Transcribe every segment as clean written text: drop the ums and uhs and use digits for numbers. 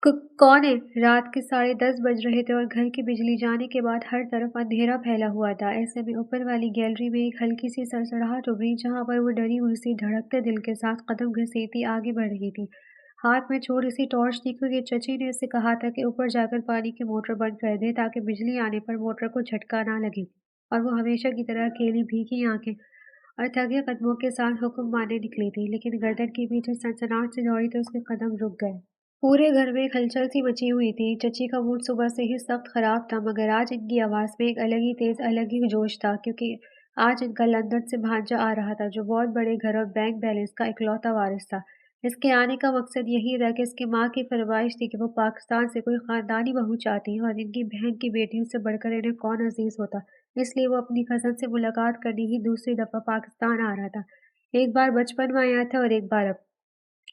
कौन है? रात के 10:30 बज रहे थे और घर की बिजली जाने के बाद हर तरफ अंधेरा फैला हुआ था। ऐसे में ऊपर वाली गैलरी में एक हल्की सी सरसराहट उभरी, जहां पर वो डरी हुई सी धड़कते दिल के साथ कदम घसीटती आगे बढ़ रही थी। हाथ में छोटी सी टॉर्च थी, क्योंकि चची ने उससे कहा था कि ऊपर जाकर पानी की मोटर बंद कर दे, ताकि बिजली आने पर मोटर को झटका ना लगे। और वो हमेशा की तरह अकेली भीगी आंखें और थके कदमों के साथ हुक्म मारने निकली थी, लेकिन गर्दन के पीछे सनसनाहट से दौड़ी तो उसके कदम रुक गए। पूरे घर में एक हलचल सी मची हुई थी। चची का मूड सुबह से ही सख्त खराब था, मगर आज इनकी आवाज़ में एक अलग ही तेज, अलग ही जोश था, क्योंकि आज इनका लंदन से भांजा आ रहा था, जो बहुत बड़े घर और बैंक बैलेंस का इकलौता वारिस था। इसके आने का मकसद यही था कि इसकी माँ की फरमाइश थी कि वो पाकिस्तान से कोई ख़ानदानी बहू चाहती है, और इनकी बहन की बेटियों से बढ़कर इन्हें कौन अजीज़ होता। इसलिए वो अपनी कज़न से मुलाकात करने ही दूसरी दफ़ा पाकिस्तान आ रहा था। एक बार बचपन में आया था और एक बार अब।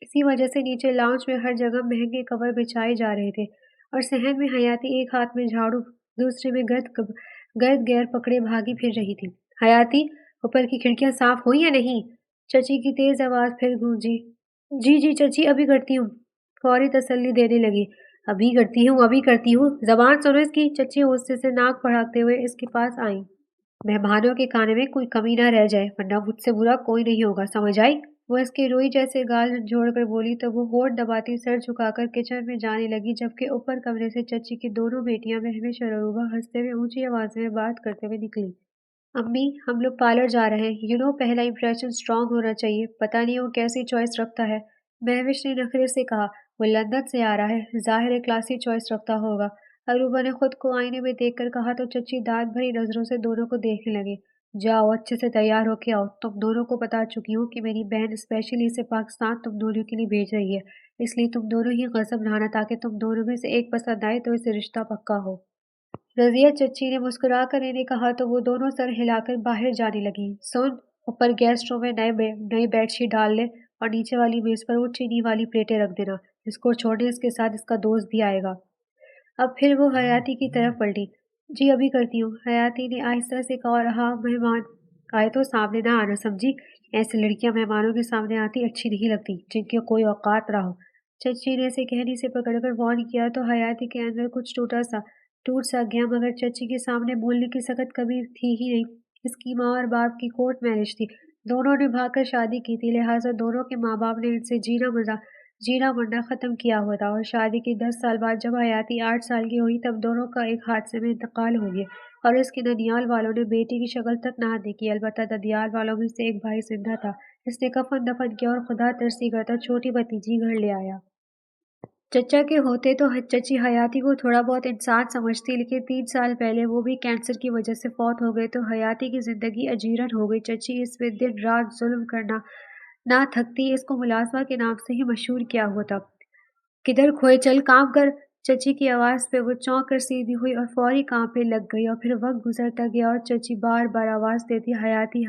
इसी वजह से नीचे लाउंज में हर जगह महंगे कवर बिछाए जा रहे थे, और सहन में हयाती एक हाथ में झाड़ू, दूसरे में गर्द गैर पकड़े भागी फिर रही थी। हयाती, ऊपर की खिड़कियां साफ हुई या नहीं? चची की तेज आवाज फिर गूंजी। जी जी चची, अभी करती हूँ, फौरी तसल्ली देने लगी। अभी करती हूँ, अभी करती हूँ, जबान सुनो इसकी। चची गुस्से से नाक बढ़ाते हुए इसके पास आई। मेहमानों के खाने में कोई कमी ना रह जाए, वरना मुझसे बुरा कोई नहीं होगा, समझ आई? वो इसके रुई जैसे गाल झंझोड़कर बोली तो वो होठ दबाती सर झुकाकर किचन में जाने लगी, जबकि ऊपर कमरे से चची की दोनों बेटियां महविश और अरूबा हंसते हुए ऊंची आवाज में बात करते हुए निकली। अम्मी, हम लोग पार्लर जा रहे हैं। पहला इंप्रेशन स्ट्रांग होना चाहिए। पता नहीं वो कैसी चॉइस रखता है। महविश ने नखरे से कहा। वो लंदन से आ रहा है, जाहिर है क्लासी चॉइस रखता होगा। अरूबा ने खुद को आईने में देखकर कहा तो चची दांत भरी नजरों से दोनों को देखने लगे। जाओ, अच्छे से तैयार होके आओ। तुम दोनों को बता चुकी हूँ कि मेरी बहन स्पेशली इसे पाकिस्तान तुम दोनों के लिए भेज रही है। इसलिए तुम दोनों ही कसम रहना, ताकि तुम दोनों में से एक पसंद आए तो इसे रिश्ता पक्का हो। रज़िया चच्ची ने मुस्कुराकर इन्हें कहा तो वो दोनों सर हिलाकर बाहर जाने लगी। सुन, ऊपर गेस्ट रूम में नई बेडशीट डाल ले, और नीचे वाली मेज पर वो चीनी वाली प्लेटें रख देना। इसको छोड़ने इसके साथ इसका दोस्त भी आएगा। अब फिर वो हयाती की तरफ पलटी। जी, अभी करती हूँ, हयाती ने आहिस्ता से कहा। और हाँ, मेहमान आए तो सामने ना आना, समझी? ऐसी लड़कियां मेहमानों के सामने आती अच्छी नहीं लगती, जिनकी कोई औकात ना हो। चची ने इसे कहने से पकड़कर वार्न किया तो हयाती के अंदर कुछ टूट सा गया, मगर चची के सामने बोलने की सख्त कमी थी ही नहीं। इसकी माँ और बाप की कोर्ट मैरिज थी। दोनों ने भागकर शादी की थी, लिहाजा दोनों के माँ बाप ने इनसे जीना मरना खत्म किया हुआ था। और शादी के 10 साल बाद जब हयाती 8 साल की हुई, तब दोनों का एक हादसे में इंतकाल हो गया, और इसके ननियाल वालों ने बेटी की शक्ल तक ना देखी। अलबत्ता ददियाल वालों में से एक भाई जिंदा था। इसने कफन दफन किया और खुदा तरसी करता छोटी भतीजी घर ले आया। चचा के होते तो चची हयाती को थोड़ा बहुत इंसान समझती, लेकिन 3 साल पहले वो भी कैंसर की वजह से फौत हो गए, तो हयाती की जिंदगी अजीरन हो गई। चची इसमें दिन रात जुल्म करना ना थकती। इसको मुलाजमा के नाम से ही मशहूर किया हुआ था। किधर खोए, चल काम कर। चची की आवाज पे वो चौंक कर सीधी हुई और फौरी काम पे लग गई। और फिर वक्त गुजरता गया और चची बार बार आवाज देती, हयाती,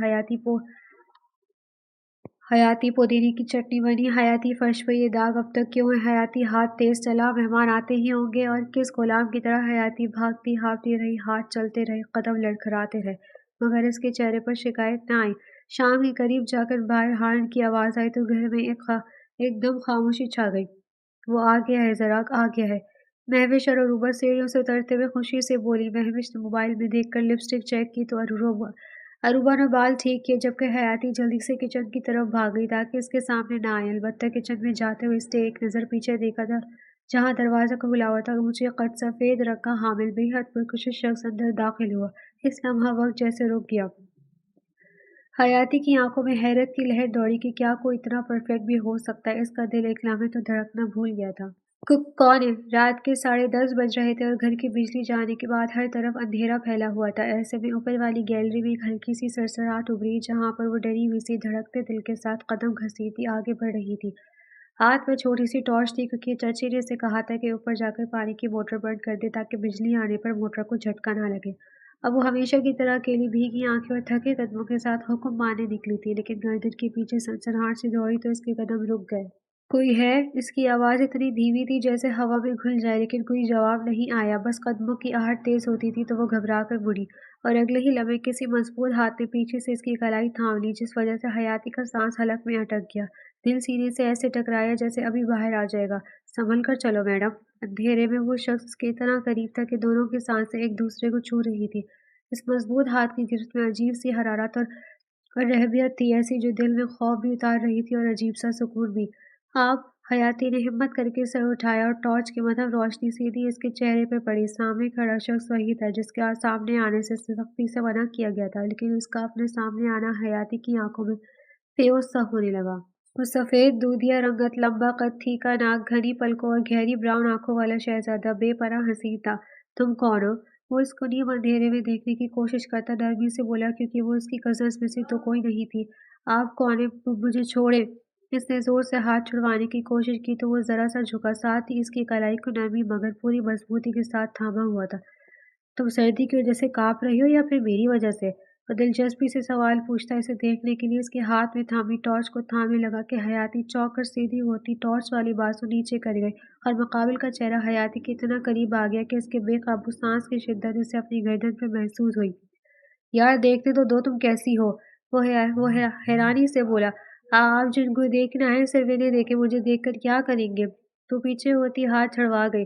हयाती पुदीने की चटनी बनी, हयाती फर्श पे ये दाग अब तक क्यों है, हयाती हाथ तेज चला, मेहमान आते ही होंगे। और किस गुलाम की तरह हयाती भागती हाँफती रही, हाथ चलते रहे, कदम लड़खड़ाते रहे, मगर इसके चेहरे पर शिकायत न आई। शाम के करीब जाकर बाहर हार्न की आवाज आई तो घर में एकदम खामोशी छा गई। वो आ गया है, जरा आ गया है। महविश और अरूबा सीढ़ियों से उतरते हुए खुशी से बोली। महविश ने मोबाइल में देखकर लिपस्टिक चेक की तो अरूबा ने बाल ठीक किए, जबकि हयाती जल्दी से किचन की तरफ भाग गई ताकि इसके सामने ना आए। अलबत्ता किचन में जाते हुए इसने एक नज़र पीछे देखा था, जहाँ दरवाज़ा खुला हुआ था। मुझे कद सफ़ेद रंग का हामिल बेहद पुरकशिश शख्स अंदर दाखिल हुआ। इस लम्हा वक्त जैसे रुक गया। हयाती की आंखों में हैरत की लहर दौड़ी कि क्या कोई इतना परफेक्ट भी हो सकता है। इसका दिल एक लम्हे तो धड़कना भूल गया था। कौन है? रात के 10:30 बज रहे थे और घर की बिजली जाने के बाद हर तरफ अंधेरा फैला हुआ था। ऐसे में ऊपर वाली गैलरी में एक हल्की सी सरसराहट उभरी, जहां पर वो डरी हुई सी धड़कते दिल के साथ कदम घसीटती आगे बढ़ रही थी। हाथ में छोटी सी टॉर्च थी, क्योंकि चाची ने उसे कहा था कि ऊपर जाकर पानी की मोटर बंद कर दे, ताकि बिजली आने पर मोटर को झटका ना लगे। अब वो हमेशा की तरह अकेली भीगी आंखें और थके कदमों के साथ हुक्म मारने निकली थी, लेकिन गर्दन के पीछे सनसनाहट से दौड़ी तो इसके कदम रुक गए। कोई है? इसकी आवाज़ इतनी धीमी थी जैसे हवा में घुल जाए, लेकिन कोई जवाब नहीं आया। बस कदमों की आहट तेज होती थी तो वो घबरा कर मुड़ी, और अगले ही लम्हे किसी मजबूत हाथ ने पीछे से इसकी कलाई थाम ली, जिस वजह से हयाती का सांस हलक में अटक गया। دل سینے سے ایسے ٹکرایا جیسے ابھی باہر آ جائے گا۔ سنبھل کر چلو میڈم۔ اندھیرے میں وہ شخص اس کے اتنا قریب تھا کہ دونوں کی سانسیں ایک دوسرے کو چھو رہی تھی۔ اس مضبوط ہاتھ کی گرفت میں عجیب سی حرارت اور رہبیت تھی، ایسی جو دل میں خوف بھی اتار رہی تھی اور عجیب سا سکون بھی۔ آپ، حیاتی نے ہمت کر کے سر اٹھایا اور ٹارچ کی مدھم روشنی سیدھی اس کے چہرے پہ پڑی۔ سامنے کھڑا شخص وہی تھا جس کے سامنے آنے سے سختی سے منع کیا گیا تھا، لیکن اس کا اپنے سامنے آنا حیاتی کی آنکھوں میں فیوز سا ہونے لگا۔ وہ سفید دودھیا رنگت، لمبا قد، تھیکا ناک، گھنی پلکوں اور گہری براؤن آنکھوں والا شہزادہ بے پناہ حسین تھا۔ تم کون ہو؟ وہ اس کو نیم اندھیرے میں دیکھنے کی کوشش کرتا نرمی سے بولا، کیونکہ وہ اس کی کزنز میں سے تو کوئی نہیں تھی۔ آپ کون ہیں؟ مجھے چھوڑیں۔ اس نے زور سے ہاتھ چھڑوانے کی کوشش کی تو وہ ذرا سا جھکا، ساتھ ہی اس کی کلائی کو نرمی مگر پوری مضبوطی کے ساتھ تھاما ہوا تھا۔ تم سردی کی وجہ سے کانپ رہی ہو یا پھر میری وجہ سے؟ وہ دلچسپی سے سوال پوچھتا، اسے دیکھنے کے لیے اس کے ہاتھ میں تھامی ٹارچ کو تھامنے لگا کہ حیاتی چونک کر سیدھی ہوتی ٹارچ والی بازو نیچے کر گئی اور مقابل کا چہرہ حیاتی کے اتنا قریب آ گیا کہ اس کے بے قابو سانس کی شدت اسے اپنی گردن پہ محسوس ہوئی۔ یار دیکھنے تو دو تم کیسی ہو، وہ حیرانی سے بولا۔ آپ جن کو دیکھنا ہے صرف انہیں دیکھیں، مجھے دیکھ کر کیا کریں گے؟ تو پیچھے ہوتی ہاتھ چھڑوا گئی۔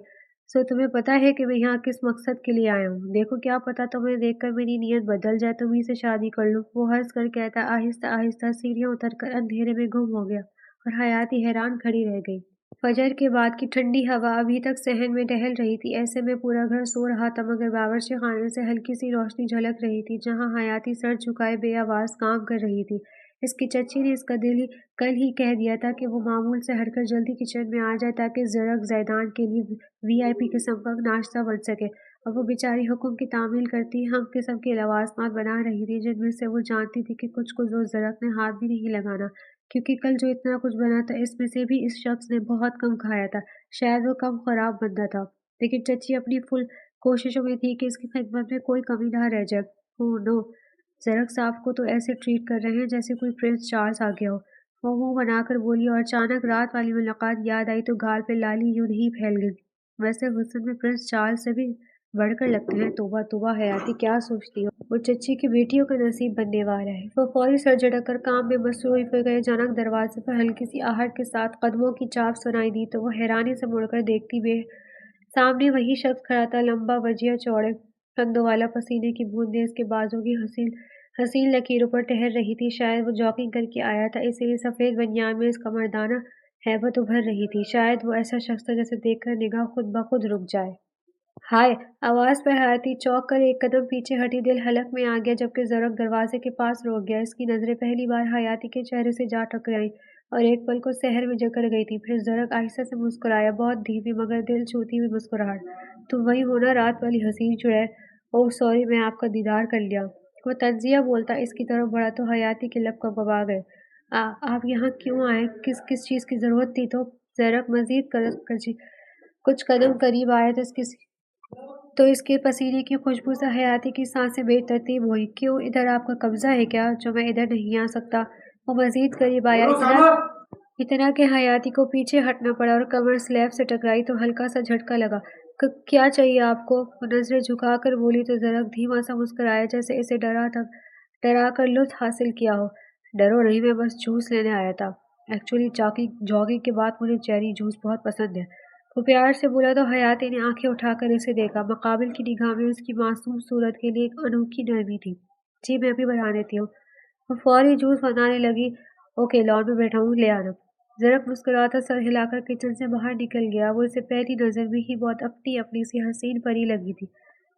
سو تمہیں پتا ہے کہ میں یہاں کس مقصد کے لیے آیا ہوں؟ دیکھو کیا پتا تمہیں دیکھ کر میری نیت بدل جائے، تمہیں سے شادی کر لوں۔ وہ ہنس کر کہتا، آہستہ آہستہ سیڑھیاں اتر کر اندھیرے میں گم ہو گیا اور حیاتی حیران کھڑی رہ گئی۔ فجر کے بعد کی ٹھنڈی ہوا ابھی تک صحن میں ٹہل رہی تھی، ایسے میں پورا گھر سو رہا تھا مگر باورچی خانے سے ہلکی سی روشنی جھلک رہی تھی جہاں حیاتی سر جھکائے بے آواز کام کر رہی تھی۔ اس کی چچی نے اس کا دل کل ہی کہہ دیا تھا کہ وہ معمول سے ہٹ کر جلدی کچن میں آ جائے تاکہ زرق زیدان کے لیے وی آئی پی قسم کا ناشتہ بن سکے، اور وہ بیچاری حکم کی تعمیل کرتی ہم قسم کے لوازمات بنا رہی تھی جن میں سے وہ جانتی تھی کہ کچھ کو زرق نے ہاتھ بھی نہیں لگانا، کیونکہ کل جو اتنا کچھ بنا تھا اس میں سے بھی اس شخص نے بہت کم کھایا تھا، شاید وہ کم خراب بندہ تھا، لیکن چچی اپنی فل کوششوں میں تھی کہ اس کی خدمت میں کوئی کمی نہ رہ جائے۔ اوہ نو، زرق صاحب کو تو ایسے ٹریٹ کر رہے ہیں جیسے کوئی پرنس چارلز آ گیا ہو، وہ منہ بنا کر بولی، اور اچانک رات والی ملاقات یاد آئی تو گال پہ لالی یوں ہی پھیل گئی۔ ویسے حسن میں پرنس چارلز سے بھی بڑھ کر لگتے ہیں۔ توبہ توبہ، حیاتی کیا سوچتی ہو؟ وہ چچی کی بیٹیوں کا نصیب بننے والا ہے۔ وہ فوری سر جھٹک کر کام میں مصروف ہو گئے۔ اچانک دروازے پر ہلکی سی آہٹ کے ساتھ قدموں کی چاپ سنائی دی تو وہ حیرانی سے مڑ کر دیکھتی بے سامنے وہی شخص کھڑا تھا، لمبا، وجیہ، چوڑے کندھوں والا، پسینے کی بوندیں اس کے بازوں کی حسین لکیروں پر ٹہر رہی تھی۔ شاید وہ جاگنگ کر کے آیا تھا، اسی لیے سفید بنیان میں اس کا مردانہ ہیبت ابھر رہی تھی۔ شاید وہ ایسا شخص تھا جسے دیکھ کر نگاہ خود بخود رک جائے۔ ہائے! آواز پر حیاتی چونک کر ایک قدم پیچھے ہٹی، دل حلق میں آ گیا جبکہ زرق دروازے کے پاس روک گیا۔ اس کی نظریں پہلی بار حیاتی کے چہرے سے جا ٹکرائیں اور ایک پل کو سحر میں جکڑ گئی تھی۔ پھر زرق آہستہ سے مسکرایا، بہت دھیمی مگر دل چھوتی ہوئی مسکراہٹ۔ تم وہی ہو نا رات والی حسین چڑیل؟ اوہ سوری، میں آپ کا دیدار کر لیا۔ وہ طنزیہ بولتا اس کی طرف بڑھا تو حیاتی کے لب کبا گئے۔ آپ یہاں کیوں آئے؟ کس چیز کی ضرورت تھی؟ تو زرق مزید کچھ قدم قریب آیا تو اس کے پسینے کی خوشبو سے حیاتی کی سانسیں بے ترتیب ہوئی۔ کیوں، ادھر آپ کا قبضہ ہے کیا جو میں ادھر نہیں آ سکتا؟ وہ مزید قریب آیا، اتنا کہ حیاتی کو پیچھے ہٹنا پڑا اور کمر سلیب سے ٹکرائی تو ہلکا سا جھٹکا لگا۔ کیا چاہیے آپ کو؟ وہ نظریں جھکا کر بولی تو زرق دھیما سا مسکرایا جیسے اسے ڈرا کر لطف حاصل کیا ہو۔ ڈرو نہیں، میں بس جوس لینے آیا تھا۔ ایکچولی جاگنگ کے بعد مجھے چیری جوس بہت پسند ہے، وہ پیار سے بولا تو حیاتی نے آنکھیں اٹھا کر اسے دیکھا۔ مقابل کی نگاہ میں اس کی معصوم صورت کے لیے ایک انوکھی نرمی تھی۔ جی میں بھی بنا دیتی ہوں۔ وہ فوری جوس بنانے لگی۔ اوکے، لان میں بیٹھا ہوں، لے آنا۔ زرق مسکراتا سر ہلا کر کچن سے باہر نکل گیا۔ وہ اسے پہلی نظر میں ہی بہت اپنی سی حسین پری لگی تھی۔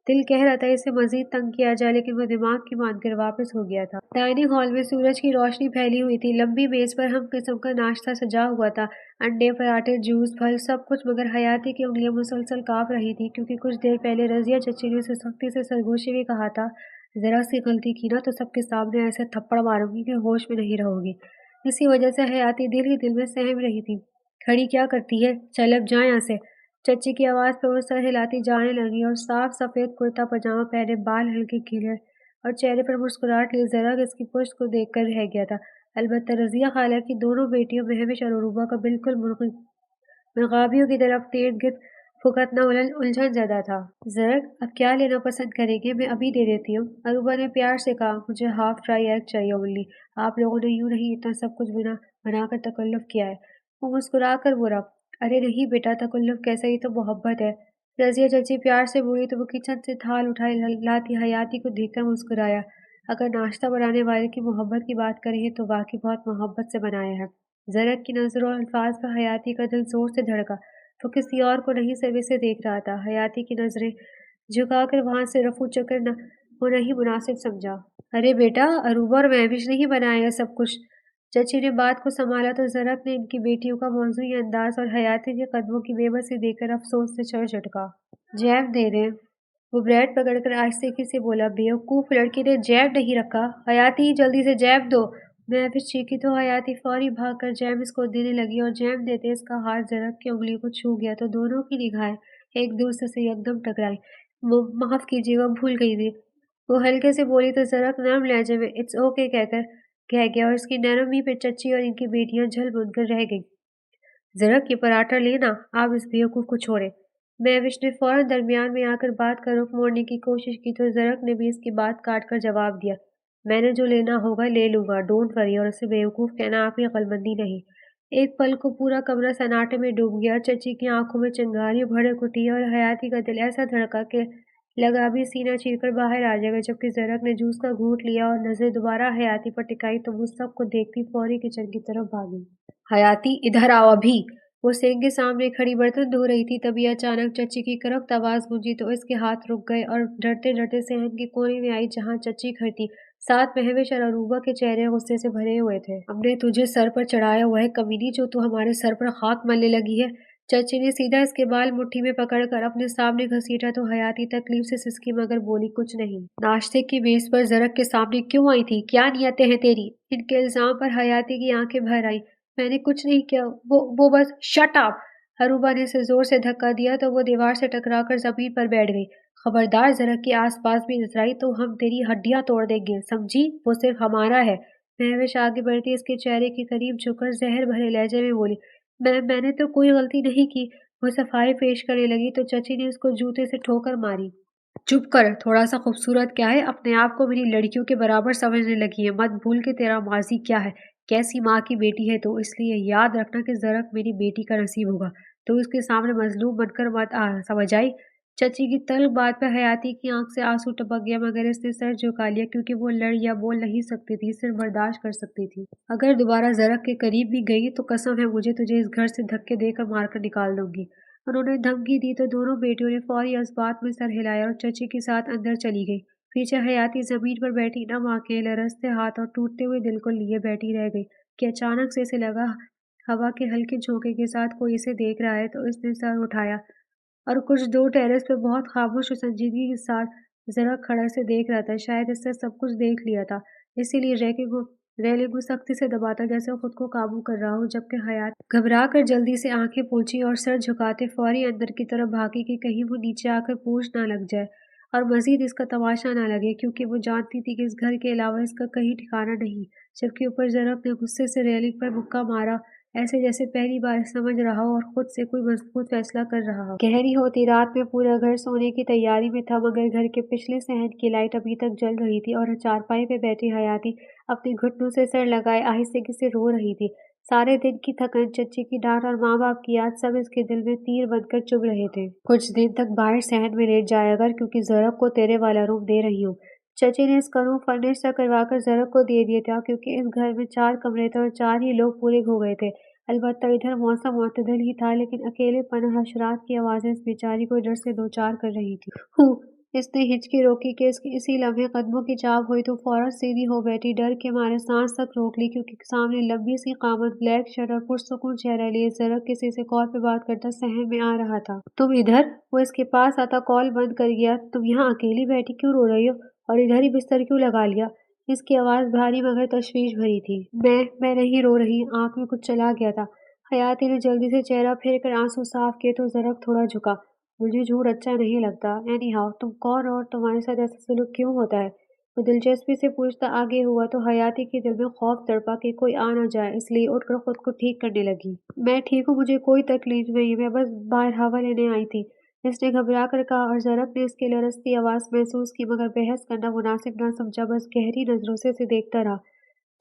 دل کہہ رہا تھا اسے مزید تنگ کیا جائے لیکن وہ دماغ کی مان کر واپس ہو گیا تھا۔ ڈائننگ ہال میں سورج کی روشنی پھیلی ہوئی تھی، لمبی میز پر ہم قسم کا ناشتہ سجا ہوا تھا، انڈے، پراٹھے، جوس، پھل، سب کچھ، مگر حیاتی کی انگلیاں مسلسل کانپ رہی تھیں کیونکہ کچھ دیر پہلے رضیہ چچی نے اسے سختی سے سرگوشی میں کہا تھا، ذرا سی غلطی کی نا تو سب کے سامنے ایسے تھپڑ ماروں گی کہ ہوش میں نہیں رہو گی۔ اسی وجہ سے حیاتی دل ہی دل میں سہم رہی تھی۔ کھڑی کیا کرتی ہے، چل اب جائیں یہاں سے۔ چچی کی آواز پر وہ سر ہلاتی جانے لگی اور صاف سفید کرتا پاجامہ پہنے، بال ہلکے کھلے اور چہرے پر مسکراہٹ لیے زرق اس کی پشت کو دیکھ کر رہ گیا تھا۔ البتہ رضیہ خالہ کی دونوں بیٹیوں مہوش اور عروبہ کا بالکل مرغابیوں کی طرح ارد گرد फुकतना उलझन ज़दा था। ज़रक, अब क्या लेना पसंद करेंगे? मैं अभी दे देती हूँ। अरूबा ने प्यार से कहा, मुझे हाफ फ्राई एग चाहिए ओनली। आप लोगों ने यूं नहीं इतना सब कुछ बनाकर तकल्लुफ़ किया है। वो मुस्कुरा कर बोला, अरे नहीं बेटा, तकल्लुफ़ कैसा, ही तो मोहब्बत है। रज़िया चाची प्यार से बोली तो वो किचन से थाल उठाए लाती हयाती को देखकर मुस्कुराया। अगर नाश्ता बनाने वाले की मोहब्बत की बात करें तो वाकई बहुत मोहब्बत से बनाया है। ज़रक की नज़रों और अल्फाज पर हयाती का दिल जोर से धड़का। वो किसी और को नहीं सिरे से देख रहा था। हयाती की नज़रें झुकाकर वहां से रफू चक्कर न होना ही मुनासिब समझा। अरे बेटा, अरूबा और महविश ने ही बनाया है सब कुछ। चची ने बात को संभाला तो ज़रक ने इनकी बेटियों का मौजूई अंदाज और हयाती के कदमों की बेबसी देखकर अफसोस से सर झटका। जैम दे दें। वो ब्रेड पकड़कर आहिस्तेगी से बोला, बेवकूफ़ लड़की ने जैम नहीं रखा। हयाती, जल्दी से जैम दो। महविश चीखी तो हयाती फौरी भागकर जैम इसको देने लगी और जैम देते इसका हाथ ज़रक की उंगली को छू गया तो दोनों की निगाहें एक दूसरे से एकदम टकराई। वो माफ़ कीजिएगा, भूल गई थी। वो हल्के से बोली तो ज़रक नरम लहजे में इट्स ओके कहकर कह गया और उसकी नरमी पे चची और इनकी बेटियां झल बुनकर रह गईं। ज़रक, ये पराठा लेना, आप इस बेवकूफ़ को छोड़े। महविश ने फौरन दरमियान में आकर बात का रुख मोड़ने की कोशिश की तो ज़रक ने भी इसकी बात काट कर जवाब दिया, मैंने जो लेना होगा ले लूंगा, डोंट वरी, और उसे बेवकूफ़ कहना आपकी अक्लमंदी नहीं। एक पल को पूरा कमरा सन्नाटे में डूब गया। चची की आंखों में चिंगारी भड़क उठी और हयाती का दिल ऐसा धड़का कि लगा भी सीना चीरकर बाहर आ जाएगा। जबकि ज़रक ने जूस का घूंट लिया और नज़र दोबारा हयाती पर टिकाई तो वो सबको देखती फौरी किचन की तरफ भागी। हयाती, इधर आओ अभी। वो सिंक के सामने खड़ी बर्तन धो रही थी, तभी अचानक चची की करख्त आवाज गूंजी तो इसके हाथ रुक गए और डरते डरते सहन के कोने में आई जहां चची खड़ी थी। साथ महविश और अरूबा के चेहरे गुस्से से भरे हुए थे। हमने तुझे सर पर चढ़ाया हुआ है कमीनी, जो तू हमारे सर पर खाक मलने लगी है। चची ने सीधा इसके बाल मुट्ठी में पकड़कर अपने सामने घसीटा तो हयाती तकलीफ से सिसकी मगर बोली कुछ नहीं। नाश्ते की मेज पर ज़रक के सामने क्यों आई थी? क्या नियतें हैं तेरी? इनके इल्जाम पर हयाती की आंखें भर आई। मैंने कुछ नहीं किया, वो बस शट अप। अरूबा ने इसे जोर से धक्का दिया तो वो दीवार से टकराकर जमीन पर बैठ गई। खबरदार ज़रक के आसपास भी नजर आई तो हम तेरी हड्डियां तोड़ देंगे, समझी? वो सिर्फ हमारा है। महविश आगे बढ़ती इसके चेहरे के करीब झुककर जहर भरे लहजे में बोली, मैंने तो कोई गलती नहीं की। वो सफाई पेश करने लगी तो चची ने उसको जूते से ठोकर मारी। चुप कर, थोड़ा सा खूबसूरत क्या है, अपने आप को मेरी लड़कियों के बराबर समझने लगी है। मत भूल के तेरा माजी क्या है, कैसी माँ की बेटी है तो, इसलिए याद रखना कि ज़रक मेरी बेटी का नसीब होगा तो उसके सामने मजलूम बनकर मत आ, समझ आई? चची की तल्ख बात पर हयाती की आंख से आंसू टपक गया मगर इसने सर झुका लिया क्योंकि वो लड़ या बोल नहीं सकती थी, सिर्फ बर्दाश्त कर सकती थी। अगर दोबारा ज़रक के करीब भी गई तो कसम है मुझे, तुझे इस घर से धक्के देकर मारकर निकाल दूंगी। उन्होंने धमकी दी तो दोनों बेटियों ने फौरी इस बात में सर हिलाया और चची के साथ अंदर चली गई। पीछे हयाती जमीन पर बैठी नम आंखें, लरसते हाथ और टूटते हुए दिल को लिए बैठी रह गई कि अचानक से इसे लगा हवा के हल्के झोंके के साथ कोई इसे देख रहा है तो इसने सर उठाया और कुछ दूर टेरेस पे बहुत खामोश और संजीदगी के साथ जरा खड़ा से देख रहा था। शायद इसने सब कुछ देख लिया था, इसीलिए रेलिंग को सख्ती से दबाता जैसे वो खुद को काबू कर रहा हो। जबकि हयात घबरा कर जल्दी से आंखें पोंछी और सर झुकाते फौरी अंदर की तरफ भागी कि कहीं वो नीचे आकर पूछ ना लग जाए और मजीद इसका तमाशा ना लगे, क्योंकि वो जानती थी कि इस घर के अलावा इसका कहीं ठिकाना नहीं। जबकि ऊपर ज़रक ने गुस्से से रेलिंग पर मुक्का मारा, ऐसे जैसे पहली बार समझ रहा हो और खुद से कोई मजबूत फैसला कर रहा हो। गहरी होती रात में पूरा घर सोने की तैयारी में था मगर घर के पिछले सहन की लाइट अभी तक जल रही थी और चारपाई पे बैठी हयाती अपने घुटनों से सर लगाए आहिस्ते से रो रही थी। सारे दिन की थकन, चच्ची की डांट और माँ बाप की याद सब इसके दिल में तीर बनकर चुभ रहे थे। कुछ दिन तक बाहर सहन में लेट जाया कर, क्योंकि ज़रक को तेरे वाला रूम दे रही हूँ। चची ने इसका रूम फर्निश सा करवाकर ज़रक को दे दिया था क्योंकि इस घर में 4 कमरे थे और 4 ही लोग पूरे हो गए थे। अलबत्ता इधर मौसम मुतदल ही था लेकिन अकेलेपन और हशरात की आवाज़ें इस बेचारी को डर से दो चार कर रही थी। इसने हिचकी रोकी कि इसकी इसी लम्हे कदमों की चाप हुई तो फौरन सीधी हो बैठी। डर के मारे सांस तक रोक ली क्योंकि सामने लंबी सी कामत, ब्लैक शर्ट और पुरसुकून चेहरा लिए ज़रक किसी से कॉल पे बात करता सहन में आ रहा था। तुम इधर? वो इसके पास आता कॉल बंद कर गया। तुम यहाँ अकेली बैठी क्यों रो रही हो और इधर ही बिस्तर क्यों लगा लिया? इसकी आवाज़ भारी मगर तशवीश भरी थी। मैं नहीं रो रही, आंख में कुछ चला गया था। हयाती ने जल्दी से चेहरा फेर कर आंसू साफ किए तो ज़रक थोड़ा झुका। मुझे झूठ अच्छा नहीं लगता। एनी हाउ, तुम कौन हो और तुम्हारे साथ ऐसा सलूक क्यों होता है? وہ دلچسپی سے پوچھتا آگے ہوا تو حیاتی کے دل میں خوف تڑپا کہ کوئی آ نہ جائے، اس لیے اٹھ کر خود کو ٹھیک کرنے لگی۔ میں ٹھیک ہوں، مجھے کوئی تکلیف نہیں، میں بس باہر ہوا لینے آئی تھی، اس نے گھبرا کر کہا، اور زرق نے اس کی لرزتی آواز محسوس کی مگر بحث کرنا مناسب نہ سمجھا، بس گہری نظروں سے اسے دیکھتا رہا۔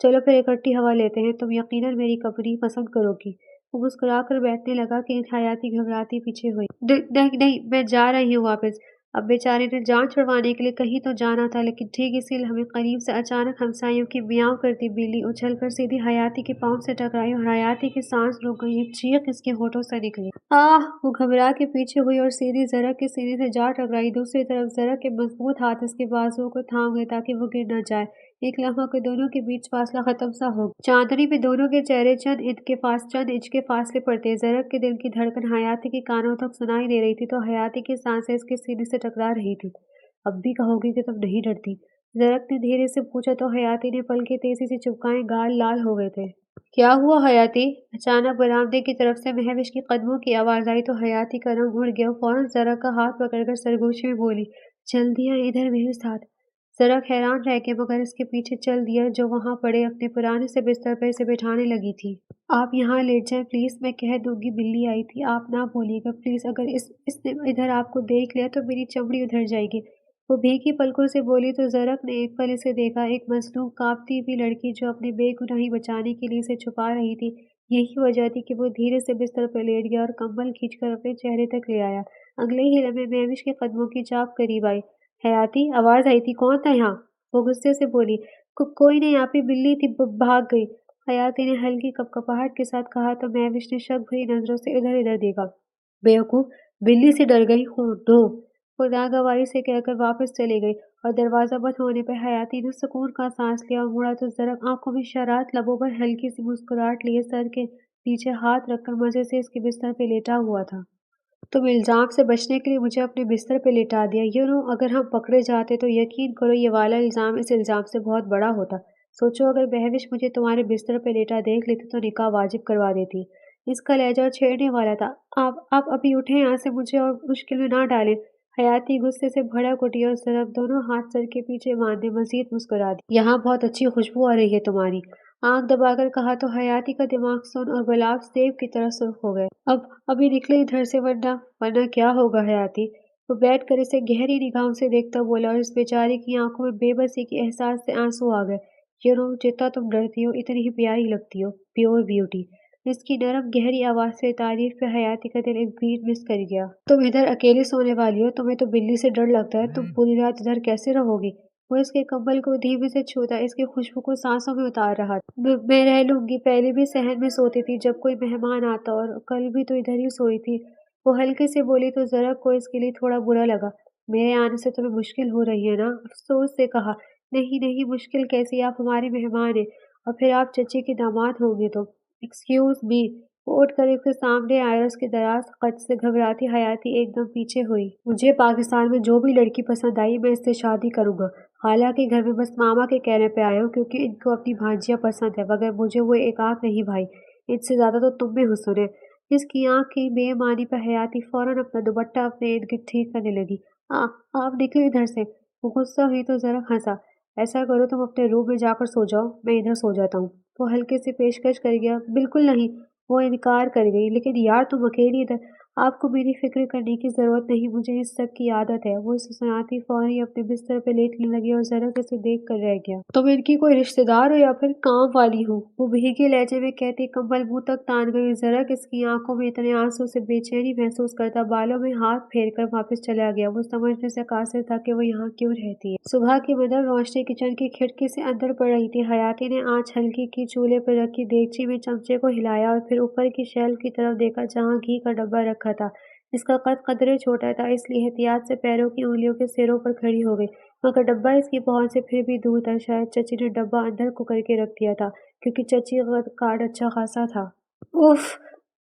چلو پھر اکٹھی ہوا لیتے ہیں، تم یقیناً میری کمپنی پسند کرو گی۔ وہ مسکرا کر بیٹھنے لگا کہ حیاتی گھبراتی پیچھے ہوئی۔ نہیں نہیں، میں جا رہی ہوں واپس۔ اب بیچارے نے جان چھڑوانے کے لیے کہیں تو جانا تھا، لیکن ٹھیک اسی لمحے قریب سے اچانک ہمسایوں کی میاؤں کرتی بلی اچھل کر سیدھی حیاتی کے پاؤں سے ٹکرائی اور حیاتی کی سانس رک گئی، ایک چیخ اس کے ہونٹوں سے نکلی۔ آہ! وہ گھبرا کے پیچھے ہوئی اور سیدھی زرق کے سینے سے جا ٹکرائی۔ دوسری طرف زرق کے مضبوط ہاتھ اس کے بازوؤں کو تھام گئے تاکہ وہ گر نہ جائے۔ ایک لمحہ کو دونوں کے بیچ فاصلہ ختم سا ہو گیا۔ چاندنی میں دونوں کے چہرے چند انچ کے فاصلے پر تھے۔ زرق کے دل کی دھڑکن حیاتی کے کانوں تک سنائی دے رہی تھی تو حیاتی کی سانسیں اس کے سینے سے ٹکرا رہی تھی۔ اب بھی کہو گی کہ تم نہیں ڈرتی؟ زرق نے دھیرے سے پوچھا تو حیاتی نے پلکیں تیزی سے چپکائیں، گال لال ہو گئے تھے۔ کیا ہوا حیاتی؟ اچانک برآمدے کی طرف سے مہوش کی قدموں کی آواز آئی تو حیاتی کا رنگ اڑ گیا۔ فوراً زرق کا ہاتھ پکڑ کر سرگوشی میں بولی، جلدی آئیں ادھر میرے ساتھ۔ زرق حیران رہ گیا مگر اس کے پیچھے چل دیا جو وہاں پڑے اپنے پرانے سے بستر پر اسے بٹھانے لگی تھی۔ آپ یہاں لیٹ جائیں پلیز، میں کہہ دوں گی بلی آئی تھی، آپ نہ بولیے گا پلیز، اگر اس نے ادھر آپ کو دیکھ لیا تو میری چمڑی ادھر جائے گی۔ وہ بھیگی پلکوں سے بولی تو زرق نے ایک پل اسے دیکھا، ایک مظلوم کانپتی ہوئی لڑکی جو اپنی بے گناہی بچانے کے لیے اسے چھپا رہی تھی۔ یہی وجہ تھی کہ وہ دھیرے سے بستر پر لیٹ گیا اور کمبل کھینچ کر اپنے چہرے تک لے آیا۔ اگلے ہی لمحے مہوش کے قدموں کی چاپ قریب آئی۔ حیاتی، آواز آئی تھی، کون تھا یہاں؟ وہ غصے سے بولی، کوئی نہیں آپ ہی، بلی تھی، بھاگ گئی۔ حیاتی نے ہلکی کپکپاہٹ کے ساتھ کہا تو مہوش نے شک بھری نظروں سے ادھر ادھر دیکھا۔ بیوقوف، بلی سے ڈر گئی ہوں؟ نو! وہ ناگواری سے کہہ کر واپس چلی گئی اور دروازہ بند ہونے پر حیاتی نے سکون کا سانس لیا اور مڑا تو زرق آنکھوں میں شرارت، لبوں پر ہلکی سی مسکراہٹ لیے سر کے نیچے ہاتھ رکھ کر مزے سے اس کے بستر پہ لیٹا ہوا تھا۔ تم الزام سے بچنے کے لیے مجھے اپنے بستر پہ لٹا دیا، اگر ہم پکڑے جاتے تو یقین کرو یہ والا الزام اس الزام سے بہت بڑا ہوتا۔ سوچو اگر مہوش مجھے تمہارے بستر پہ لیٹا دیکھ لیتی تو نکاح واجب کروا دیتی۔ اس کا لہجہ چھیڑنے والا تھا۔ آپ ابھی اٹھیں یہاں سے، مجھے اور مشکل میں نہ ڈالیں۔ حیاتی غصے سے بھڑک اٹھی اور زرق دونوں ہاتھ سر کے پیچھے باندھے مزید مسکرا دی۔ یہاں بہت اچھی خوشبو آ رہی ہے تمہاری، آنکھ دبا کر کہا تو حیاتی کا دماغ سن اور گلاب سیب کی طرح سرخ ہو گئے۔ ابھی نکلے ادھر سے ورنہ کیا ہوگا حیاتی؟ وہ بیٹھ کر اسے گہری نگاہوں سے دیکھتا بولا اور اس بیچارے کی آنکھوں میں بے بسی کے احساس سے آنسو آ گئے۔ جتنا تم ڈرتی ہو اتنی ہی پیاری لگتی ہو، پیور بیوٹی۔ اس کی نرم گہری آواز سے تعریف پہ حیاتی کا دل ایک بیٹ مس کر گیا۔ تم ادھر اکیلے سونے والی ہو، تمہیں تو بلی سے ڈر لگتا ہے، تم پوری رات ادھر کیسے رہو گی؟ وہ اس کے کمبل کو دھیمے سے چھوتا، اس کی خوشبو کو سانسوں میں اتار رہا تھا۔ میں رہ لوں گی، پہلے بھی صحن میں سوتی تھی جب کوئی مہمان آتا، اور کل بھی تو ادھر ہی سوئی تھی۔ وہ ہلکے سے بولی تو زرق کو اس کے لیے تھوڑا برا لگا۔ میرے آنے سے تمہیں مشکل ہو رہی ہے نا؟ افسوس سے کہا۔ نہیں مشکل کیسی، آپ ہمارے مہمان ہیں اور پھر آپ چچی کے داماد ہوں گے تو۔ Excuse me. وہ اٹھ کر اس کے سامنے آیا اور اس کے دراز قد سے گھبراتی حیاتی ایک دم پیچھے ہوئی۔ مجھے پاکستان میں جو بھی لڑکی پسند آئی میں اس سے شادی کروں گا۔ حالانکہ گھر میں بس ماما کے کہنے پہ آیا ہوں کیونکہ ان کو اپنی بھانجیاں پسند ہے، مگر مجھے وہ ایک آنکھ نہیں بھائی، ان سے زیادہ تو تم میں حسن ہے۔ اس کی آنکھ کی بے معنی پر حیاتی فوراً اپنا دوپٹہ اپنے ارد گرد ٹھیک کرنے لگی۔ آپ نکلے ادھر سے۔ وہ غصہ ہوئی تو زرق ہنسا۔ ایسا کرو تم اپنے روم میں جا کر سو جاؤ، میں ادھر سو جاتا ہوں۔ وہ ہلکے سے پیشکش کر گیا۔ بالکل نہیں، وہ انکار کر گئی۔ لیکن یار تم اکیلی ادھر، آپ کو میری فکر کرنے کی ضرورت نہیں، مجھے اس سب کی عادت ہے۔ وہ اسے سناتی فوری اپنے بستر پہ لیٹنے لگی اور زرق اسے دیکھ کر رہ گیا۔ تم ان کی کوئی رشتہ دار ہو یا پھر کام والی ہو؟ وہ بھیگے لہجے میں کہتی کمبل منہ تک تان گئی۔ زرق اس کی آنکھوں میں اتنے آنسو سے بے چینی محسوس کرتا بالوں میں ہاتھ پھیر کر واپس چلا گیا۔ وہ سمجھنے سے قاصر تھا کہ وہ یہاں کیوں رہتی ہے۔ صبح کی مدر روشنی کچن کی کھڑکی سے اندر پڑ رہی تھی۔ حیاتی نے آنچ ہلکی کی، چولہے پر رکھی دیگچی میں چمچے کو ہلایا اور پھر اوپر کی شیلف کی طرف دیکھا جہاں گھی کا ڈبہ رکھا تھا۔ اس کا قد قدرے چھوٹا تھا، اس لیے احتیاط سے پیروں کی انگلیوں کے سروں پر کھڑی ہو گئی، مگر ڈبہ اس کی پہنچ سے پھر بھی دور تھا۔ شاید چچی نے ڈبہ اندر کو کر کے رکھ دیا تھا کیونکہ چچی کا قد اچھا خاصا تھا۔ اف!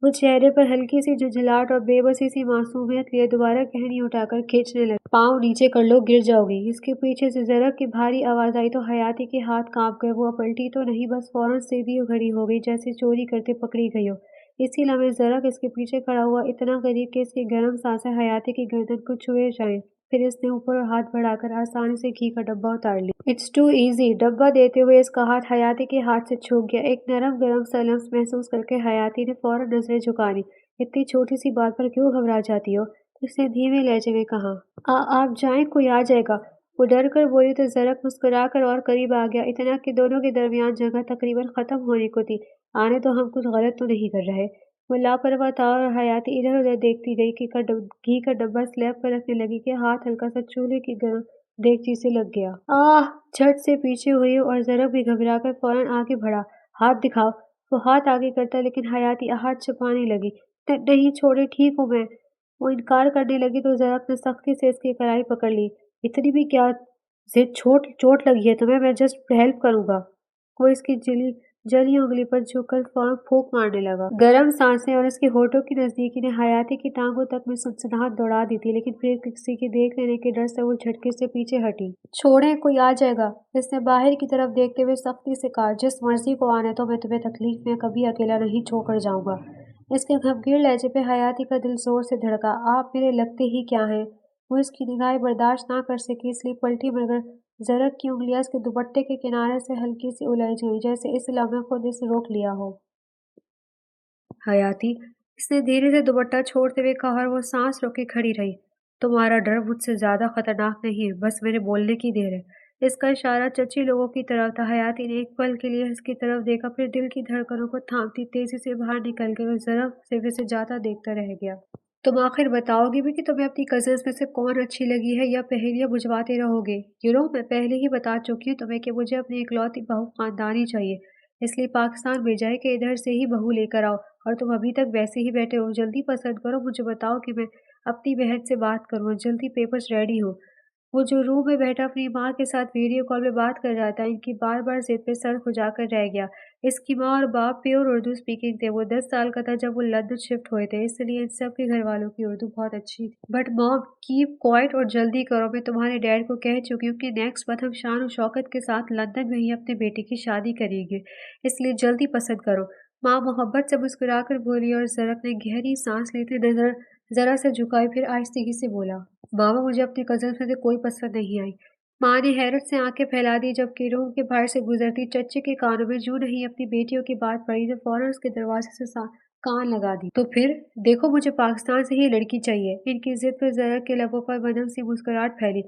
وہ چہرے پر ہلکی سی جھنجھلاہٹ اور بے بسی سی معصومیت لیے دوبارہ کہنی اٹھا کر کھینچنے لگی۔ پاؤں نیچے کر لو، گر جاؤ گی۔ اس کے پیچھے سے زرق کی بھاری آواز آئی تو حیاتی کے ہاتھ کانپ گئے۔ وہ پلٹی تو نہیں، بس فوراً سیدھی کھڑی ہو گئی جیسے چوری کرتے پکڑی گئی ہو۔ اسی لمحے زرق اس کے پیچھے کھڑا ہوا، اتنا قریب کہ اس کی گرم سانسیں حیاتی کی گردن کو چھوئے جائیں۔ پھر اس نے اوپر ہاتھ بڑھا کر آسانی سے گھی کا ڈبہ اتار لیا۔ اٹس ٹو ایزی، ڈبہ دیتے ہوئے اس کا ہاتھ حیاتی کے ہاتھ سے چھوٹ گیا۔ ایک نرم گرم سا لمس محسوس کر کے حیاتی نے فوراً نظریں جھکا لی۔ اتنی چھوٹی سی بات پر کیوں گھبرا جاتی ہو؟ اس نے دھیمے لہجے میں کہا۔ آپ جائیں، کوئی آ جائے گا۔ وہ ڈر کر بولی تو زرک مسکرا کر اور قریب آ گیا، اتنا کہ دونوں کے درمیان جگہ تقریباً ختم ہونے کو تھی۔ آنے تو، ہم کچھ غلط تو نہیں کر رہے؟ وہ لاپرواہ تھا اور حیاتی ادھر ادھر دیکھتی گئی کہ گھی کا ڈبہ سلیب پر رکھنے لگی کہ ہاتھ ہلکا سا چولہے کی گرم دیگچی سے لگ گیا۔ جھٹ سے پیچھے ہوئی اور زرک بھی گھبرا کر فوراً آگے بڑھا۔ ہاتھ دکھاؤ۔ وہ ہاتھ آگے کرتا لیکن حیاتی ہاتھ چھپانے لگی۔ نہیں چھوڑے، ٹھیک ہوں میں۔ وہ انکار کرنے لگی تو زرک نے سختی سے اس کی کلائی پکڑ لی۔ اتنی بھی کیا ضد، چوٹ لگی ہے تمہیں؟ میں جسٹ ہیلپ کروں گا۔ وہ اس کی جلی انگلی پر جھک کر فوراً پھونک مارنے لگا۔ گرم سانسیں اور اس کے ہونٹوں کی نزدیکی نے حیاتی کی ٹانگوں تک میں سنسناہٹ دوڑا دی تھی، لیکن پھر کسی کے دیکھ لینے کے ڈر سے وہ جھٹکے سے پیچھے ہٹی۔ چھوڑیں، کوئی آ جائے گا، اس نے باہر کی طرف دیکھتے ہوئے سختی سے کہا۔ جس مرضی کو آنے تو، میں تمہیں تکلیف میں کبھی اکیلا نہیں چھوڑ کر جاؤں گا۔ اس کے گھمگیر لہجے پہ حیاتی کا دل زور سے دھڑکا۔ آپ میرے لگتے ہی کیا ہیں؟ وہ اس کی نگاہیں برداشت نہ کر سکی، اس لیے پلٹی، مگر زرک کی انگلیاں اس کے دوپٹے کے کنارے سے ہلکی سی الجھ گئیں، جیسے اس لمحے خود اسے روک لیا ہو۔ حیاتی، اس نے دھیرے سے دوپٹہ چھوڑتے ہوئے کہا اور وہ سانس روکے کھڑی رہی۔ تمہارا ڈر مجھ سے زیادہ خطرناک نہیں ہے، بس میرے بولنے کی دیر ہے۔ اس کا اشارہ چچی لوگوں کی طرف تھا۔ حیاتی نے ایک پل کے لیے اس کی طرف دیکھا، پھر دل کی دھڑکنوں کو تھامتی تیزی سے باہر نکل گئی اور زرک صرف اسے جاتا دیکھتا رہ گیا۔ تم آخر بتاؤ گی بھی کہ تمہیں اپنی کزنز میں سے کون اچھی لگی ہے، یا پہیلیاں بجھواتے رہو گے؟ میں پہلے ہی بتا چکی ہوں تمہیں کہ مجھے اپنی اکلوتی بہو خاندانی چاہیے، اس لیے پاکستان بھیجا ہے کہ ادھر سے ہی بہو لے کر آؤ، اور تم ابھی تک ویسے ہی بیٹھے ہو۔ جلدی پسند کرو، مجھے بتاؤ کہ میں اپنی بہن سے بات کروں اور جلدی پیپرز ریڈی ہو۔ وہ جو روم میں بیٹھا اپنی ماں کے ساتھ ویڈیو کال میں بات کر رہا تھا، ان کی بار بار ضد پہ سر کھجا کر رہ گیا۔ اس کی ماں اور باپ پیور اردو سپیکنگ تھے۔ وہ 10 سال کا تھا جب وہ لندن شفٹ ہوئے تھے، اس لیے ان سب کے گھر والوں کی اردو بہت اچھی تھی۔ بٹ مام، کیپ کوائٹ اور جلدی کرو، میں تمہارے ڈیڈ کو کہہ چکی ہوں کہ نیکسٹ منتھ ہم شان و شوکت کے ساتھ لندن میں ہی اپنے بیٹے کی شادی کریں گے، اس لیے جلدی پسند کرو۔ ماں محبت سے مسکرا کر بولی اور زرک نے گہری سانس لیتے نظر ذرا سے جھکائی، پھر آہستگی سے بولا، ماما مجھے اپنی کزنز میں سے کوئی پسند نہیں آئی۔ ماں نے حیرت سے آنکھیں پھیلا دی، جبکہ روم کے باہر سے گزرتی چچی کے کانوں میں جو نہیں اپنی بیٹیوں کی بات پڑی تو فوراً اس کے دروازے سے کان لگا دی۔ تو پھر دیکھو، مجھے پاکستان سے ہی لڑکی چاہیے۔ ان کی ضد پہ زرک کے لبوں پر مدھم سی مسکراہٹ پھیلی۔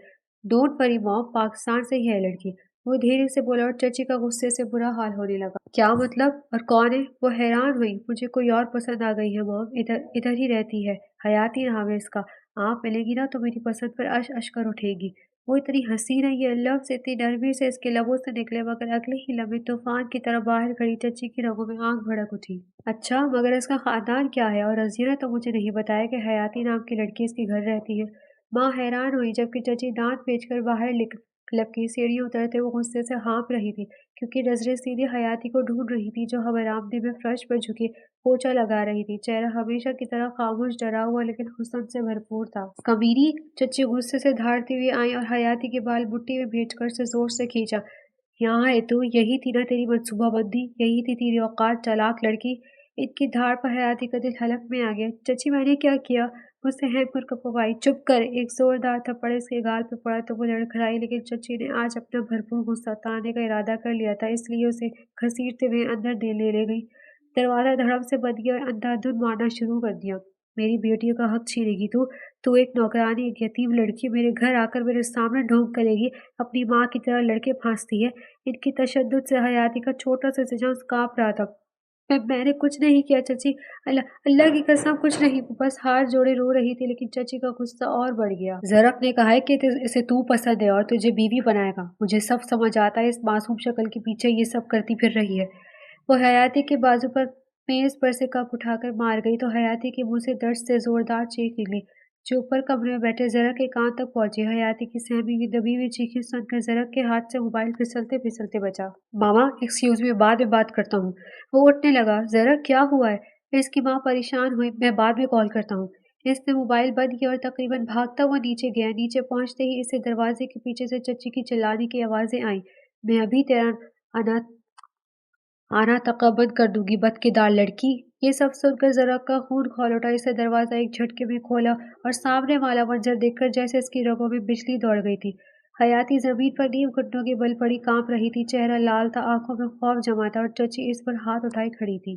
ڈونٹ وری مام، پاکستان سے ہی ہے لڑکی، وہ دھیرے سے بولا، اور چچی کا غصے سے برا حال ہونے لگا۔ کیا مطلب؟ اور کون ہے؟ وہ حیران ہوئی۔ مجھے کوئی اور پسند آ گئی ہے مام، ادھر ہی رہتی ہے، حیاتی نام ہے اس کا۔ آپ ملیں گی نا تو میری پسند پر اش کر اٹھے گی۔ وہ اتنی حسین ہے، یہ لفظ اتنی نرمی سے اس کے لبوں سے نکلے، مگر اگلے ہی لمحے طوفان کی طرح باہر کھڑی چچی کی رگوں میں آگ بھڑک اٹھی۔ اچھا، مگر اس کا خاندان کیا ہے؟ اور رضیہ نے تو مجھے نہیں بتایا کہ حیاتی نام کی لڑکی اس کے گھر رہتی ہے۔ ماں حیران ہوئی، جبکہ چچی دانت پیچ کر باہر لپکی سیڑھیوں اترتے وہ غصے سے ہانپ رہی تھی، کیونکہ نظریں سیدھی حیاتی کو ڈھونڈ رہی تھی جو برآمدے میں فرش پر جھکی پوچھا لگا رہی تھی۔ چہرہ ہمیشہ کی طرح خاموش، ڈرا ہوا لیکن حسن سے بھرپور تھا۔ کمینی، چچی غصے سے دھاڑتی ہوئی آئیں اور حیاتی کے بال مٹھی میں بھیج کر سے زور سے کھینچا۔ یہاں ہے تو، یہی تھی نا تیری منصوبہ بندی، یہی تھی تیری اوقات، چالاک لڑکی۔ ان کی دھاڑ پر حیاتی کا دل حلق میں آ گیا۔ چچی، میں نے کیا کیا؟ مجھ سے ہینپ کر کپوائی۔ چپ کر! ایک زوردار تھپڑ اس کے گال پہ پڑا تو وہ لڑکھڑائی، لیکن چچی نے آج اپنا بھرپور غصہ اتارنے کا ارادہ کر لیا تھا، اس لیے اسے گھسیٹتے ہوئے اندر لے گئی۔ دروازہ دھڑم سے بند گیا اور اندھا دھند مارنا شروع کر دیا۔ میری بیٹیوں کا حق چھینے گی تو ایک نوکرانی، ایک یتیم لڑکی میرے گھر آ کر میرے سامنے ڈھونگ کرے گی، اپنی ماں کی طرح لڑکے پھانستی ہے۔ ان کی تشدد سے حیاتی کا چھوٹا سا جسم کانپ رہا تھا۔ میں نے کچھ نہیں کیا چچی، اللہ کی قسم کچھ نہیں، بس ہاتھ جوڑے رو رہی تھی، لیکن چچی کا غصہ اور بڑھ گیا۔ زرک نے کہا ہے کہ اسے تو پسند ہے اور تجھے بیوی بنائے گا، مجھے سب سمجھ آتا ہے، اس معصوم شکل کے پیچھے یہ سب کرتی پھر رہی ہے۔ وہ حیاتی کے بازو پر میز پر سے کپ اٹھا کر مار گئی تو حیاتی کے منہ سے درد سے زوردار چیخ نکلی، جو اوپر کمرے میں بیٹھے زرک کے کان تک پہنچی۔ حیاتی کی سہمی ہوئی دبی ہوئی چیخیں سن کر زرک کے ہاتھ سے موبائل پھسلتے پھسلتے بچا۔ ماما ایکسکیوز می، بعد میں بات کرتا ہوں۔ وہ اٹھنے لگا۔ زرک، کیا ہوا ہے؟ اس کی ماں پریشان ہوئی۔ میں بعد میں کال کرتا ہوں۔ اس نے موبائل بند کیا اور تقریباً بھاگتا ہوا نیچے گیا۔ نیچے پہنچتے ہی اسے دروازے کے پیچھے سے چچی کی چلانے کی آوازیں آئیں۔ میں ابھی تیرا آنا تقبل کر دوں گی بدکردار لڑکی۔ یہ سب سن کر ذرا کا خون کھول اٹھا۔ اسے دروازہ ایک جھٹکے میں کھولا اور سامنے والا منظر دیکھ کر جیسے اس کی رگوں میں بجلی دوڑ گئی تھی۔ حیاتی زمین پر نیم گھٹنوں کے بل پڑی کانپ رہی تھی، چہرہ لال تھا، آنکھوں میں خوف جمع تھا اور چچی اس پر ہاتھ اٹھائے کھڑی تھی۔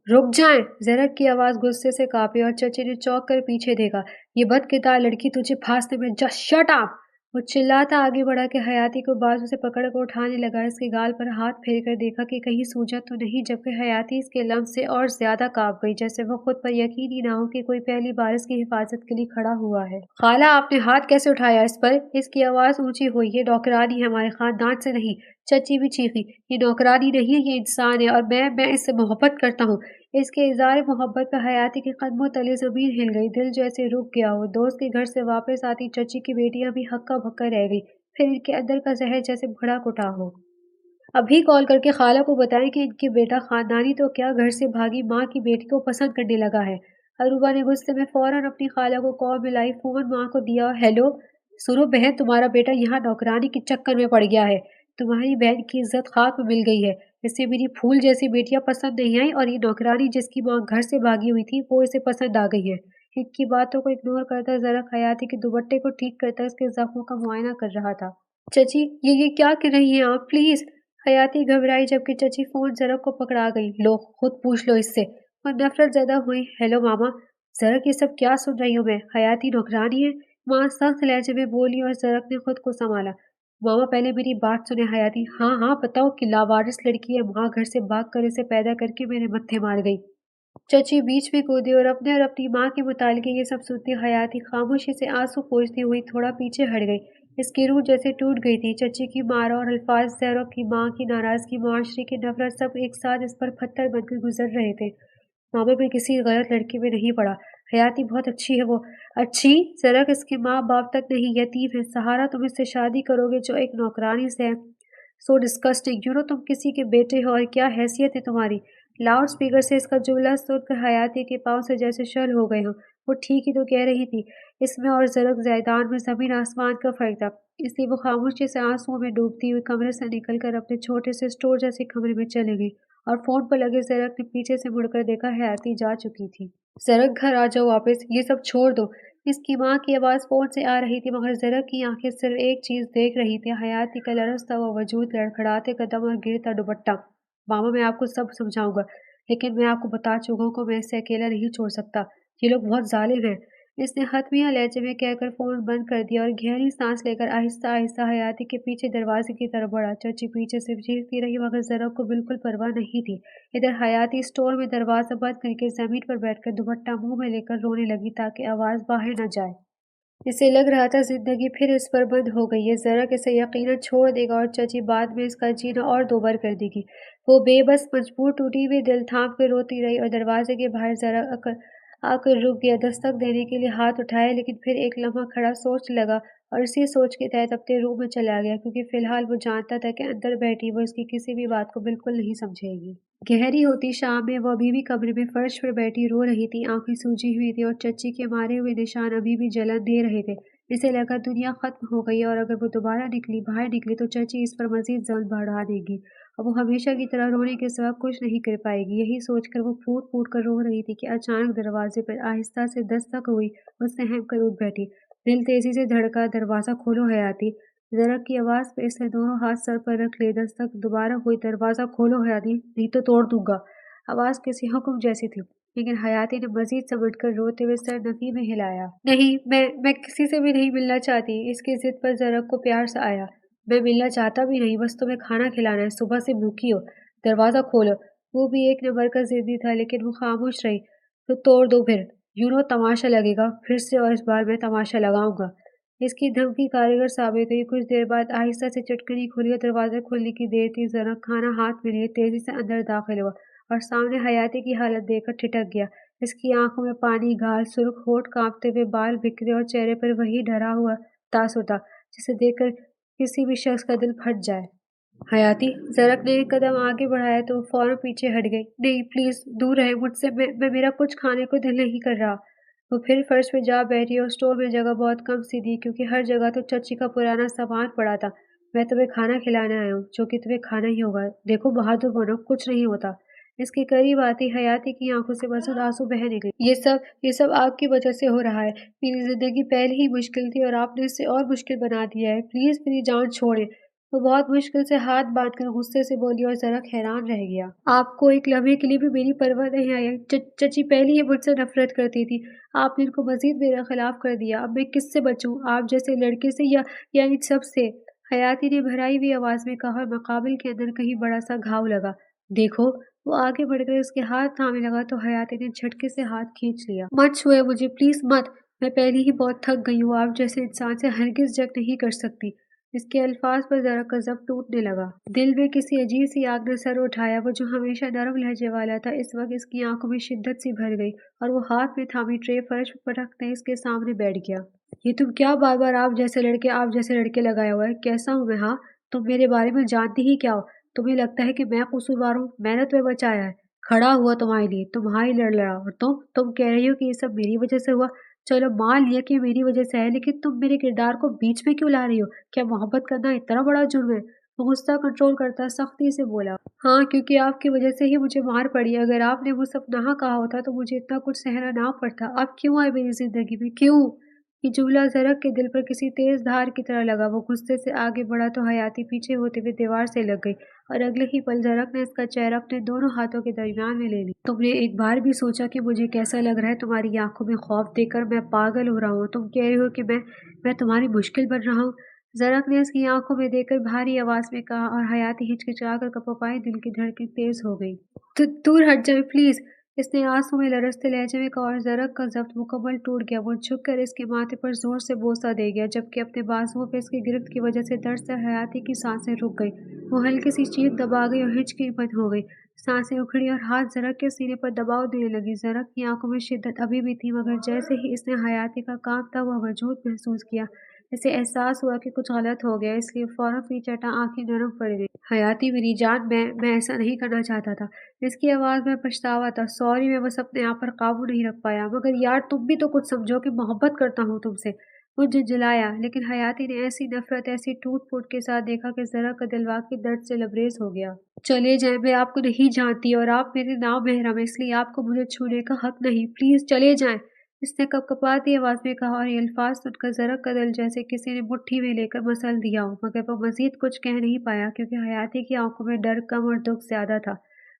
رک جائیں! زرک کی آواز غصے سے کانپی اور چچی نے چونک کر پیچھے دیکھا۔ یہ بدکردار لڑکی تجھے پھانسنے میں جسٹ شٹ اپ! وہ چلاتا آگے بڑھا کہ حیاتی کو بازو سے پکڑ کر اٹھانے لگا۔ اس کے گال پر ہاتھ پھیر کر دیکھا کہ کہیں سوجن تو نہیں، جبکہ حیاتی اس کے لمس سے اور زیادہ کانپ گئی، جیسے وہ خود پر یقین ہی نہ ہو کہ کوئی پہلی بار اس کی حفاظت کے لیے کھڑا ہوا ہے۔ خالہ، آپ نے ہاتھ کیسے اٹھایا اس پر؟ اس کی آواز اونچی ہوئی۔ یہ نوکرانی ہے، ہمارے خاندان سے نہیں۔ چچی بھی چیخی۔ یہ نوکرانی نہیں، یہ انسان ہے اور میں اس سے محبت کرتا ہوں۔ اس کے اظہار محبت پر حیاتی کے قدموں تلے زمین ہل گئی، دل جیسے رک گیا ہو۔ دوست کے گھر سے واپس آتی چچی کی بیٹیاں بھی ہکا بکا رہ گئی، پھر ان کے اندر کا زہر جیسے بھڑک اٹھا ہو۔ ابھی کال کر کے خالہ کو بتائیں کہ ان کے بیٹا خاندانی تو کیا گھر سے بھاگی ماں کی بیٹی کو پسند کرنے لگا ہے۔ اروبا نے غصے میں فوراً اپنی خالہ کو کال ملائی، فون ماں کو دیا اور ہیلو، سنو بہن، تمہارا بیٹا یہاں نوکرانی کے چکر میں پڑ گیا ہے۔ تمہاری بہن کی عزت خاک میں مل گئی ہے۔ اسے میری پھول جیسی بیٹیاں پسند نہیں آئیں اور یہ نوکرانی جس کی ماں گھر سے بھاگی ہوئی تھی وہ اسے پسند آ گئی ہے۔ ان کی باتوں کو اگنور کرتا زرق حیاتی کے دوپٹے کو ٹھیک کرتا اس کے زخموں کا معائنہ کر رہا تھا۔ چچی، یہ کیا کر رہی ہیں آپ؟ پلیز! حیاتی گھبرائی جبکہ چچی فون زرق کو پکڑا گئی۔ لو، خود پوچھ لو اس سے۔ وہ نفرت زدہ ہوئی۔ ہیلو ماما! زرق، یہ سب کیا سن رہی ہوں میں؟ حیاتی نوکرانی ہے؟ ماں سخت لہجے میں بولی اور زرق نے خود کو سنبھالا۔ ماما پہلے میری بات سنیں حیاتی۔ ہاں بتاؤ کہ لاوارث لڑکی ہے، ماں گھر سے بھاگ کر اسے پیدا کر کے میرے متھے مار گئی۔ چچی بیچ میں کودی اور اپنی ماں کے متعلق یہ سب سنتی حیاتی خاموشی سے آنسو پوچھتی ہوئی تھوڑا پیچھے ہٹ گئی۔ اس کی روح جیسے ٹوٹ گئی تھی۔ چچی کی مارا اور الفاظ، زہروں کی ماں کی ناراضگی، معاشرے کی نفرت، سب ایک ساتھ اس پر پتھر بن کر گزر رہے تھے۔ ماما، میں کسی غلط لڑکی میں نہیں پڑا۔ حیاتی بہت اچھی ہے وہ۔ اچھی؟ زرق اس کے ماں باپ تک نہیں، یتیم ہے۔ سہارا تم اس سے شادی کرو گے جو ایک نوکرانی سے ہے؟ سو ڈسکسٹنگ، تم کسی کے بیٹے ہو اور کیا حیثیت ہے تمہاری؟ لاؤڈ سپیکر سے اس کا جملہ سن کر حیاتی کے پاؤں سے جیسے شل ہو گئے ہوں۔ وہ ٹھیک ہی تو کہہ رہی تھی، اس میں اور زرق زیدان میں زمین آسمان کا فرق تھا، اس لیے وہ خاموشی سے آنسوؤں میں ڈوبتی ہوئی کمرے سے نکل کر اپنے چھوٹے سے اسٹور جیسے کمرے میں چلے گئی اور فون پر لگے زرق نے پیچھے سے مڑ کر دیکھا، حیاتی جا چکی تھی۔ زرق، گھر آ جاؤ واپس، یہ سب چھوڑ دو۔ اس کی ماں کی آواز فون سے آ رہی تھی مگر زرق کی آنکھیں صرف ایک چیز دیکھ رہی تھی، حیاتی کا لرزتا ہوا وجود، لڑکھڑاتے قدم اور گرتا دوپٹہ۔ ماما، میں آپ کو سب سمجھاؤں گا، لیکن میں آپ کو بتا چکا ہوں کہ میں اسے اکیلا نہیں چھوڑ سکتا۔ یہ لوگ بہت ظالم ہیں۔ اس نے حتمیہ لہجے میں کہہ کر فون بند کر دیا اور گہری سانس لے کر آہستہ آہستہ حیاتی کے پیچھے دروازے کی طرف بڑھا۔ چچی پیچھے سے چیختی رہی مگر زرق کو بالکل پرواہ نہیں تھی۔ ادھر حیاتی اسٹور میں دروازہ بند کر کے زمین پر بیٹھ کر دوپٹہ منہ میں لے کر رونے لگی تاکہ آواز باہر نہ جائے۔ اسے لگ رہا تھا زندگی پھر اس پر بند ہو گئی ہے، زرق اسے یقیناً چھوڑ دے گا اور چچی بعد میں اس کا جینا اور دوبر کر دے گی۔ وہ بے بس، مجبور، ٹوٹی ہوئی دل تھام کر روتی رہی اور دروازے کے باہر زرق آ کر رک گیا، دستک دینے کے لیے ہاتھ اٹھایا، لیکن پھر ایک لمحہ کھڑا سوچ لگا اور اسی سوچ کے تحت اپنے روم میں چلا گیا، کیونکہ فی الحال وہ جانتا تھا کہ اندر بیٹھی وہ اس کی کسی بھی بات کو بالکل نہیں سمجھے گی۔ گہری ہوتی شام میں وہ ابھی بھی کمرے میں فرش پر بیٹھی رو رہی تھی، آنکھیں سوجی ہوئی تھی اور چچی کے مارے ہوئے نشان ابھی بھی جلن دے رہے تھے۔ اسے لگا دنیا ختم ہو گئی اور اگر وہ دوبارہ باہر نکلی تو چچی اس پر مزید ظلم بڑھا دے گی اور وہ ہمیشہ کی طرح رونے کے سوا کچھ نہیں کر پائے گی۔ یہی سوچ کر وہ پھوٹ پھوٹ کر رو رہی تھی کہ اچانک دروازے پر آہستہ سے دستک ہوئی۔ وہ سہم کر اٹھ بیٹھی، دل تیزی سے دھڑکا۔ دروازہ کھولو حیاتی! زرق کی آواز پہ اس نے دونوں ہاتھ سر پر رکھ لیے۔ دستک دوبارہ ہوئی۔ دروازہ کھولو حیاتی، نہیں تو توڑ دوں گا۔ آواز کسی حکم جیسی تھی، لیکن حیاتی نے مزید سمٹ کر روتے ہوئے سر نفی میں ہلایا۔ نہیں، میں کسی سے بھی نہیں ملنا چاہتی۔ اس کی ضد پر زرق کو پیار سا آیا۔ میں ملنا چاہتا بھی نہیں، بس تمہیں کھانا کھلانا ہے، صبح سے بھوکی ہو۔ دروازہ کھولو۔ وہ بھی ایک نمبر کا ضدی تھا لیکن وہ خاموش رہی۔ تو توڑ دو پھر، تماشا لگے گا پھر سے، اور اس بار میں تماشا لگاؤں گا۔ اس کی دھمکی کارگر ثابت ہوئی۔ کچھ دیر بعد آہستہ سے چٹکنی کھلی اور دروازہ کھلنے کی دیر تھی۔ زرق کھانا ہاتھ میں لیے تیزی سے اندر داخل ہوا اور سامنے حیاتی کی حالت دیکھ کر ٹھٹک گیا۔ اس کی آنکھوں میں پانی، گال سرخ، ہونٹ کانپتے ہوئے، بال بکھرے اور چہرے پر وہی ڈرا ہوا تاثر تھا جسے دیکھ کر کسی بھی شخص کا دل پھٹ جائے۔ حیاتی! زرق نے ایک قدم آگے بڑھایا تو وہ فوراً پیچھے ہٹ گئی۔ نہیں، پلیز دور رہیں مجھ سے، میرا کچھ کھانے کو دل نہیں کر رہا۔ وہ پھر فرش پہ جا بیٹھی اور اسٹور میں جگہ بہت کم سی تھی کیونکہ ہر جگہ تو چچی کا پرانا سامان پڑا تھا۔ मैं तुम्हें खाना खिलाने आया हूँ, जो कि तुम्हें खाना ही होगा। देखो बहादुर बनो, कुछ नहीं होता। इसके करीब आती हयाती की आंखों से बरसों आंसू बह निकले। ये सब आपकी वजह से हो रहा है। मेरी जिंदगी पहले ही मुश्किल थी और आपने इसे और मुश्किल बना दिया है। प्लीज मेरी जान छोड़े। वो बहुत मुश्किल से हाथ बांधकर गुस्से से बोली और जरा हैरान रह गया। आपको एक लम्हे के लिए भी मेरी परवाह नहीं आई है। चची पहले ही मुझसे नफरत करती थी। आपने इनको मजीद मेरे खिलाफ कर दिया। अब मैं किससे बचूं? आप जैसे लड़के से या इन सब से? हयाती ने भराई हुई आवाज में कहा और मकाबिल के अंदर कहीं बड़ा सा घाव लगा। देखो। वो आगे बढ़कर उसके हाथ थामने लगा तो हयाती ने झटके से हाथ खींच लिया। मत छुए मुझे, प्लीज मत। मैं पहले ही बहुत थक गई हूँ। आप जैसे इंसान से हरगिज जंग नहीं कर सकती। इसके अल्फाज पर जरा गजब टूटने लगा। दिल में किसी अजीब सी आग ने सर उठाया। वो जो हमेशा नरम लहजे वाला था इस वक्त इसकी आंखों में शिद्दत सी भर गई और वो हाथ में थामी ट्रे फर्श पर पटकते इसके सामने बैठ गया। ये तुम क्या बार बार आप जैसे लड़के लगाया हुआ है? कैसा हूँ मैं? हाँ, तुम मेरे बारे में जानती ही क्या हो? तुम्हें लगता है कि मैं कसूरवार हूँ? मैंने तुम्हें बचाया है, खड़ा हुआ तुम्हारे लिए, तुम्हारी लड़ा। और तुम कह रही हो कि ये सब मेरी वजह से हुआ। चलो मान लिया कि मेरी वजह से है, लेकिन तुम मेरे किरदार को बीच में क्यों ला रही हो? क्या मोहब्बत करना इतना बड़ा जुर्म है? वो गुस्सा कंट्रोल करता सख्ती से बोला। हाँ, क्योंकि आपकी वजह से ही मुझे मार पड़ी। अगर आपने वो सब ना कहा होता तो मुझे इतना कुछ सहना ना पड़ता। आप क्यों आए मेरी जिंदगी में? क्यों? ये जुमला ज़रक के दिल पर किसी तेज धार की तरह लगा। वो गुस्से से आगे बढ़ा तो हयाती पीछे होते हुए दीवार से लग गई और अगले ही पल ज़रक ने इसका चेहरा अपने दोनों हाथों के दरमियान में ले ली। तुमने एक बार भी सोचा कि मुझे कैसा लग रहा है? तुम्हारी आंखों में खौफ देखकर मैं पागल हो रहा हूँ। तुम कह रही हो कि मैं तुम्हारी मुश्किल बन रहा हूँ? ज़रक ने इसकी आंखों में देखकर भारी आवाज में कहा और हयाती हिचकिचा कर कपपाई। दिल की धड़कन तेज हो गई। दूर हट जाए प्लीज, इसने आंसू में लरसते लहजे में कहा और ज़रक का ज़ब्त मुकम्मल टूट गया। वो झुककर इसके माथे पर जोर से बोसा दे गया, जबकि अपने बाजुओं पर इसकी गिरफ्त की वजह से दर्द से हयाती की सांसें रुक गई। वो हल्की सी चीख दबा गई और हिचकी बंद हो गई। सांसें उखड़ी और हाथ ज़रक के सीने पर दबाव देने लगी। ज़रक की आंखों में शिद्दत अभी भी थी, मगर जैसे ही इसने हयाती का कांपता हुआ वजूद महसूस किया, इसे एहसास हुआ कि कुछ गलत हो गया। इसलिए फौरन पीछे हटा, आंखें नरम पड़ गई। हयाती मेरी जान, मैं ऐसा नहीं करना चाहता था। इसकी आवाज़ में पछतावा था। सॉरी, मैं बस अपने आप पर काबू नहीं रख पाया। मगर यार तुम भी तो कुछ समझो कि मोहब्बत करता हूँ तुमसे। वो झिलझिलाया, लेकिन हयाती ने ऐसी नफरत, ऐसी टूट फूट के साथ देखा कि जरा का दिल वाकई दर्द से लबरेज हो गया। चले जाए, मैं आपको नहीं जानती और आप मेरे नाम महरम है, इसलिए आपको मुझे छूने का हक नहीं। प्लीज चले जाए, इसने कपकपाती आवाज में कहा और ये अल्फाज सुनकर जरा का दिल जैसे किसी ने मुट्ठी में लेकर मसल दिया हो। मगर वो मजीद कुछ कह नहीं पाया, क्योंकि हयाती की आंखों में डर कम और दुख ज्यादा था।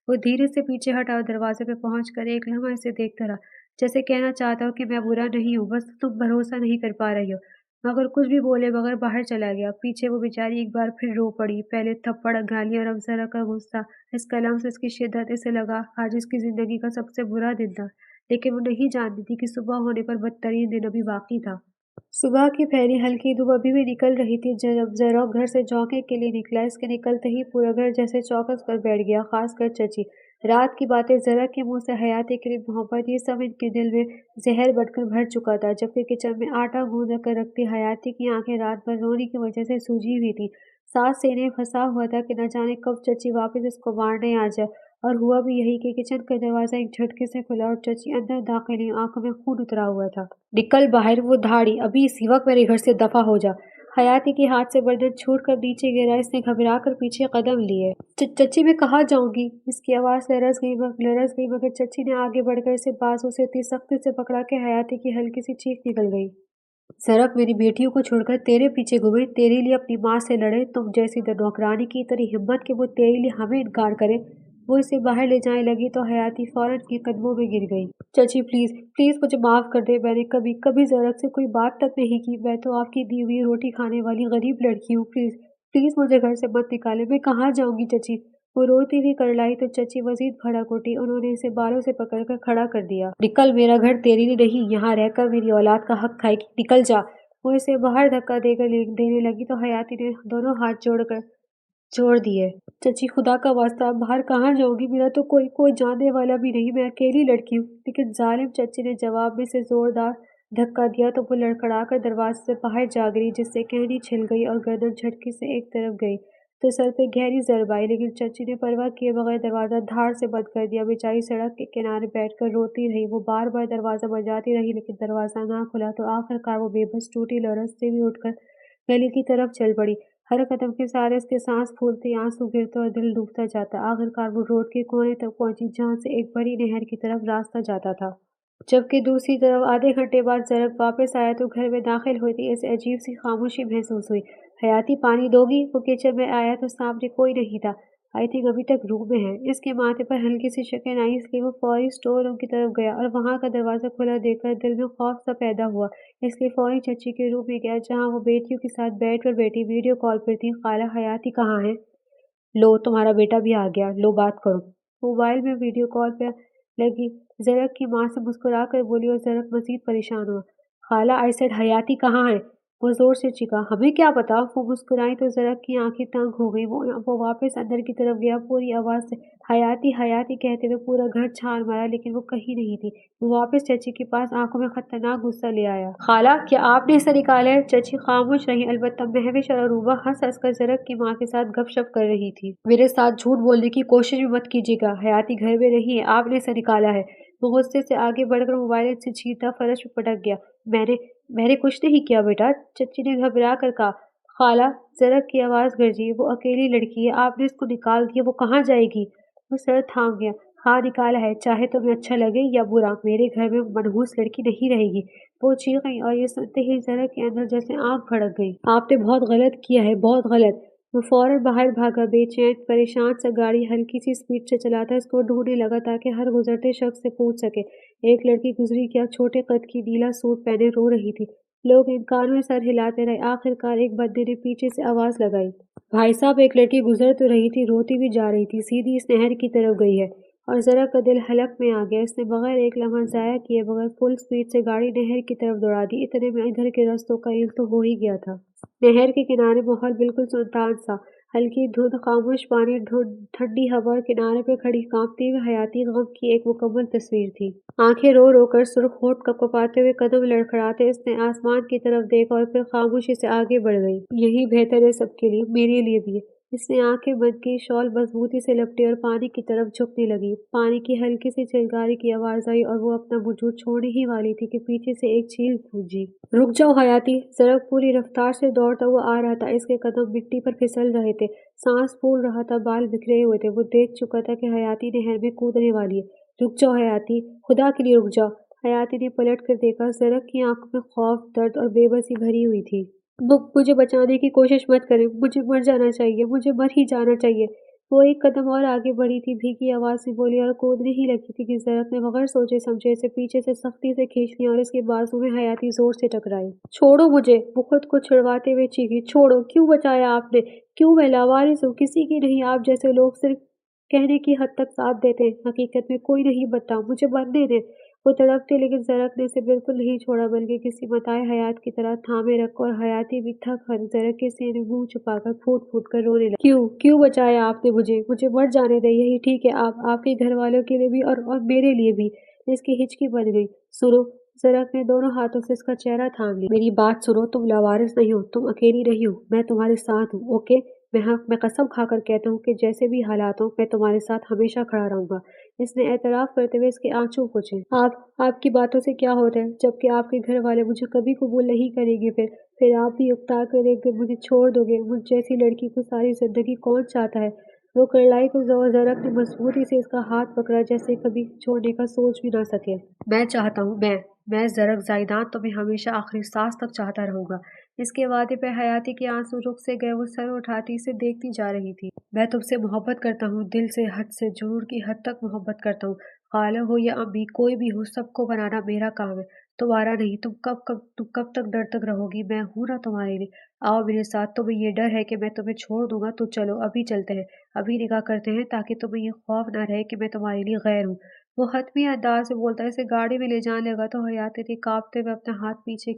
वो धीरे से पीछे हटा और दरवाजे पे पहुंचकर एक लम्हा इसे देखता रहा, जैसे कहना चाहता हो कि मैं बुरा नहीं हूँ, बस तुम भरोसा नहीं कर पा रही हो। मगर कुछ भी बोले बगैर बाहर चला गया। पीछे वो बेचारी एक बार फिर रो पड़ी। पहले थप्पड़, गाली और अब जरा का गुस्सा। इस कलम से इसकी शिद्दत इसे लगा आज इसकी जिंदगी का सबसे बुरा दिन था। लेकिन वो नहीं जानती थी कि सुबह होने पर बदतरीन दिन अभी बाकी था। सुबह की पहली हल्की धूप अभी भी निकल रही थी जब ज़रोक घर से चौंके के लिए निकला। इसके निकलते ही पूरा घर जैसे चौकस कर बैठ गया, खासकर चची। रात की बातें, ज़रक के मुंह से हयाती के लिए मोहब्बत, ये सब इनके दिल में जहर बनकर भर चुका था। जबकि किचन में आटा गूंद कर रखती हयाती की आंखें रात भर रोने की वजह से सूजी हुई थी। सास से इन्हें फंसा हुआ था कि न जाने कब चची वापस इसको मारने आ जाए। और हुआ भी यही कि किचन का दरवाजा एक झटके से खुला और चची अंदर दाखिल हुई, आंखों में खून उतरा हुआ था। निकल बाहर, वो धाड़ी, अभी इसी वक्त मेरे घर से दफा हो जा। हयाती के हाथ से बर्तन छूटकर नीचे गिरा। इसने घबरा कर पीछे कदम लिए। चची मैं कहाँ जाऊंगी? इसकी आवाज लरस गई मगर चची ने आगे बढ़कर इसे बाजू से इतनी सख्ती से पकड़ा कि हयाती की हल्की सी चीख निकल गई। ज़रक मेरी बेटियों को छोड़कर तेरे पीछे घूमे, तेरे लिए अपनी माँ से लड़े, तुम जैसी नौकरानी की इतनी हिम्मत कि वो तेरे लिए हमें इनकार करे। वो इसे बाहर ले जाने लगी तो हयाती फौरन के कदमों में गिर गई। चाची प्लीज प्लीज मुझे माफ कर दे, मैंने कभी कभी ज़रक से कोई बात तक नहीं की। मैं तो आपकी दी हुई रोटी खाने वाली गरीब लड़की हूँ। प्लीज प्लीज मुझे घर से मत निकाले। मैं कहाँ जाऊंगी चाची? वो रोती हुई करलाई तो चची मजीद भड़क उठी। उन्होंने इसे बालों से पकड़कर खड़ा कर दिया। निकल, मेरा घर तेरे लिए नहीं, यहाँ रहकर मेरी औलाद का हक खाएगी, निकल जा। वो इसे बाहर धक्का देने लगी तो हयाती ने दोनों हाथ जोड़ दिए। चची खुदा का वास्ता, बाहर कहाँ जाऊंगी? मेरा तो कोई कोई जानने वाला भी नहीं, मैं अकेली लड़की हूँ। लेकिन जालिम चची ने जवाब में से जोरदार धक्का दिया तो वो लड़खड़ाकर दरवाजे से बाहर जा गिरी, जिससे कहनी छिल गई और गर्दन झटके से एक तरफ गई तो सर पे गहरी जरब आई। लेकिन चची ने परवाह किए बगैर दरवाजा धार से बंद कर दिया। बेचारी सड़क के किनारे बैठकर रोती रही। वो बार बार दरवाजा बजाती रही, लेकिन दरवाजा ना खुला तो आखिरकार वो बेबस टूटी और रस्ते भी उठकर गली की तरफ चल पड़ी। ہر قدم کے ساتھ اس کے سانس پھولتے، آنسو گرتے اور دل ڈوبتا جاتا۔ آخرکار وہ روڈ کے کونے تک پہنچی جہاں سے ایک بڑی نہر کی طرف راستہ جاتا تھا، جبکہ دوسری طرف آدھے گھنٹے بعد زرق واپس آیا تو گھر میں داخل ہوتی اسے عجیب سی خاموشی محسوس ہوئی۔ حیاتی پانی دو گی؟ وہ کچن میں آیا تو سامنے کوئی نہیں تھا۔ آئی تھنک ابھی تک روم میں ہے۔ اس کے ماتھے پر ہلکی سی شکن آئی، اس لیے وہ فوری اسٹور روم کی طرف گیا اور وہاں کا دروازہ کھلا دیکھ کر دل میں خوف سا پیدا ہوا، اس لیے فوری چچی کے روم میں گیا جہاں وہ بیٹیوں کے ساتھ بیڈ پر بیٹھی ویڈیو کال پر تھی۔ خالہ حیاتی کہاں ہے؟ لو تمہارا بیٹا بھی آ گیا، لو بات کرو۔ موبائل میں ویڈیو کال پہ لگی زرق کی ماں سے مسکرا کر بولی اور زرق مزید پریشان ہوا۔ خالہ آئی سیڈ حیاتی کہاں ہے؟ وہ زور سے چیخا۔ ہمیں کیا پتا؟ وہ مسکرائی تو زرق کی آنکھیں تنگ ہو گئی۔ وہ واپس اندر کی طرف گیا، پوری آواز سے حیاتی حیاتی کہتے ہوئے پورا گھر چھان مارا، لیکن وہ کہیں نہیں تھی۔ وہ واپس چچی کے پاس آنکھوں میں خطرناک غصہ لے آیا۔ خالہ کیا آپ نے اسے نکالا ہے؟ چچی خاموش رہی، البتہ مہوش اور عروبہ ہنس ہنس کر زرق کی ماں کے ساتھ گپ شپ کر رہی تھی۔ میرے ساتھ جھوٹ بولنے کی کوشش بھی مت کیجیے گا، حیاتی گھر میں نہیں ہے، آپ نے اسے نکالا ہے۔ وہ غصے سے آگے بڑھ کر موبائل سے چھینتا فرش پہ پٹک گیا۔ میں نے کچھ نہیں کیا بیٹا، چچی نے گھبرا کر کہا۔ خالہ، زرق کی آواز گرجی، وہ اکیلی لڑکی ہے، آپ نے اس کو نکال دیا، وہ کہاں جائے گی؟ وہ سر تھام گیا۔ ہاں نکالا ہے، چاہے تمہیں اچھا لگے یا برا، میرے گھر میں منحوس لڑکی نہیں رہے گی۔ وہ چیخیں اور یہ سنتے ہی زرق کے اندر جیسے آگ بھڑک گئی۔ آپ نے بہت غلط کیا ہے، بہت غلط۔ وہ فوراً باہر بھاگا، بے چین پریشان سا گاڑی ہلکی سی اسپیڈ سے چلاتا اس کو ڈھونڈنے لگا تاکہ ہر گزرتے شخص سے پوچھ سکے۔ ایک لڑکی گزری، کیا چھوٹے قد کی، نیلا سوٹ پہنے، رو رہی تھی۔ لوگ انکار میں سر ہلاتے رہے۔ آخرکار ایک بندے نے پیچھے سے آواز لگائی۔ بھائی صاحب، ایک لڑکی گزر تو رہی تھی، روتی بھی جا رہی تھی، سیدھی اس نہر کی طرف گئی ہے۔ اور زرق کا دل حلق میں آ گیا۔ اس نے بغیر ایک لمحہ ضائع کیے بغیر فل اسپیڈ سے گاڑی نہر کی طرف دوڑا دی۔ اتنے میں ادھر کے رستوں کا علم تو ہو ہی گیا تھا۔ نہر کے کنارے ماحول بالکل سنسان سا، ہلکی دھند، خاموش پانی، ٹھنڈی ہوا اور کنارے پر کھڑی کانپتی ہوئی حیاتی غم کی ایک مکمل تصویر تھی۔ آنکھیں رو رو کر، سرخ ہونٹ کپکپاتے ہوئے، قدم لڑکھڑاتے اس نے آسمان کی طرف دیکھا اور پھر خاموشی سے آگے بڑھ گئی۔ یہی بہتر ہے سب کے لیے، میرے لیے بھی۔ اس نے آنکھیں بند کی، شال مضبوطی سے لپٹی اور پانی کی طرف جھکنے لگی۔ پانی کی ہلکی سی چلکاری کی آواز آئی اور وہ اپنا وجود چھوڑنے ہی والی تھی کہ پیچھے سے ایک چیخ گونجی۔ رک جاؤ حیاتی! زرق پوری رفتار سے دوڑتا ہوا آ رہا تھا، اس کے قدم مٹی پر پھسل رہے تھے، سانس پھول رہا تھا، بال بکھرے ہوئے تھے۔ وہ دیکھ چکا تھا کہ حیاتی نہر میں کودنے والی ہے۔ رک جاؤ حیاتی! خدا کے لیے رک جاؤ! حیاتی نے پلٹ کر دیکھا۔ زرق کی آنکھوں میں خوف، درد اور بے بسی بھری ہوئی تھی۔ مجھے بچانے کی کوشش مت کریں، مجھے مر جانا چاہیے، مجھے مر ہی جانا چاہیے۔ وہ ایک قدم اور آگے بڑھی تھی، بھیگی آواز سے بولی اور کودنے ہی لگی تھی کہ زرق نے بغیر سوچے سمجھے اسے پیچھے سے سختی سے کھینچ لیا اور اس کے بازو میں حیاتی زور سے ٹکرائی۔ چھوڑو مجھے! وہ خود کو چھڑواتے ہوئے چیخی۔ چھوڑو! کیوں بچایا آپ نے؟ کیوں؟ میں لاوارث ہوں، کسی کی نہیں، آپ جیسے لوگ صرف کہنے کی حد تک ساتھ دیتے ہیں، حقیقت میں کوئی نہیں بنتا، مجھے مرنے دیں۔ وہ تڑپتے، لیکن زرق نے اسے بالکل نہیں چھوڑا بلکہ کسی متاع حیات کی طرح تھامے رکھا، اور حیاتی بھی تھک ہر زرق کے سینے میں منہ چھپا کر پھوٹ پھوٹ کر رونے لگی۔ کیوں بچایا آپ نے مجھے مر جانے دیں، یہی ٹھیک ہے، آپ کے گھر والوں کے لیے بھی اور میرے لیے بھی۔ اس کی ہچکی بن گئی۔ سنو! زرق نے دونوں ہاتھوں سے اس کا چہرہ تھام لیا۔ میری بات سنو، تم لاوارث نہیں ہو، تم اکیلی نہیں ہو، میں تمہارے ساتھ ہوں، اوکے؟ میں قسم کھا کر کہتا ہوں کہ جیسے بھی حالات ہوں، میں تمہارے ساتھ ہمیشہ کھڑا رہوں گا۔ اس نے اعتراف کرتے ہوئے اس کے آنسو پوچھے۔ آپ کی باتوں سے کیا ہوتا ہے؟ جبکہ آپ کے گھر والے مجھے کبھی قبول نہیں کریں گے، پھر آپ بھی اکتا کر ایک دن مجھے چھوڑ دو گے۔ مجھ جیسی لڑکی کو ساری زندگی کون چاہتا ہے؟ وہ کرلائی تو زرق نے مضبوطی سے اس کا ہاتھ پکڑا، جیسے کبھی چھوڑنے کا سوچ بھی نہ سکے۔ میں چاہتا ہوں، میں زرق زاہدان تمہیں ہمیشہ آخری سانس تک چاہتا رہوں گا۔ اس کے وعدے پہ حیاتی کے آنسو رک سے گئے۔ وہ سر اٹھاتی اسے دیکھتی جا رہی تھی۔ میں تم سے محبت کرتا ہوں، دل سے، حد سے، جنون کی حد تک محبت کرتا ہوں۔ خالہ ہو یا امی، کوئی بھی ہو، سب کو بنانا میرا کام ہے، تمہارا نہیں۔ تم کب تک ڈرتے رہو گی؟ میں ہوں نا تمہارے لیے۔ آؤ میرے ساتھ۔ تمہیں یہ ڈر ہے کہ میں تمہیں چھوڑ دوں گا تو چلو ابھی چلتے ہیں، ابھی نکاح کرتے ہیں، تاکہ تمہیں یہ خوف نہ رہے کہ میں تمہارے لیے غیر ہوں۔ وہ حتمی انداز میں بولتا اسے گاڑی میں لے جانے لگا تو حیاتی نے کانپتے ہوئے اپنا ہاتھ پیچھے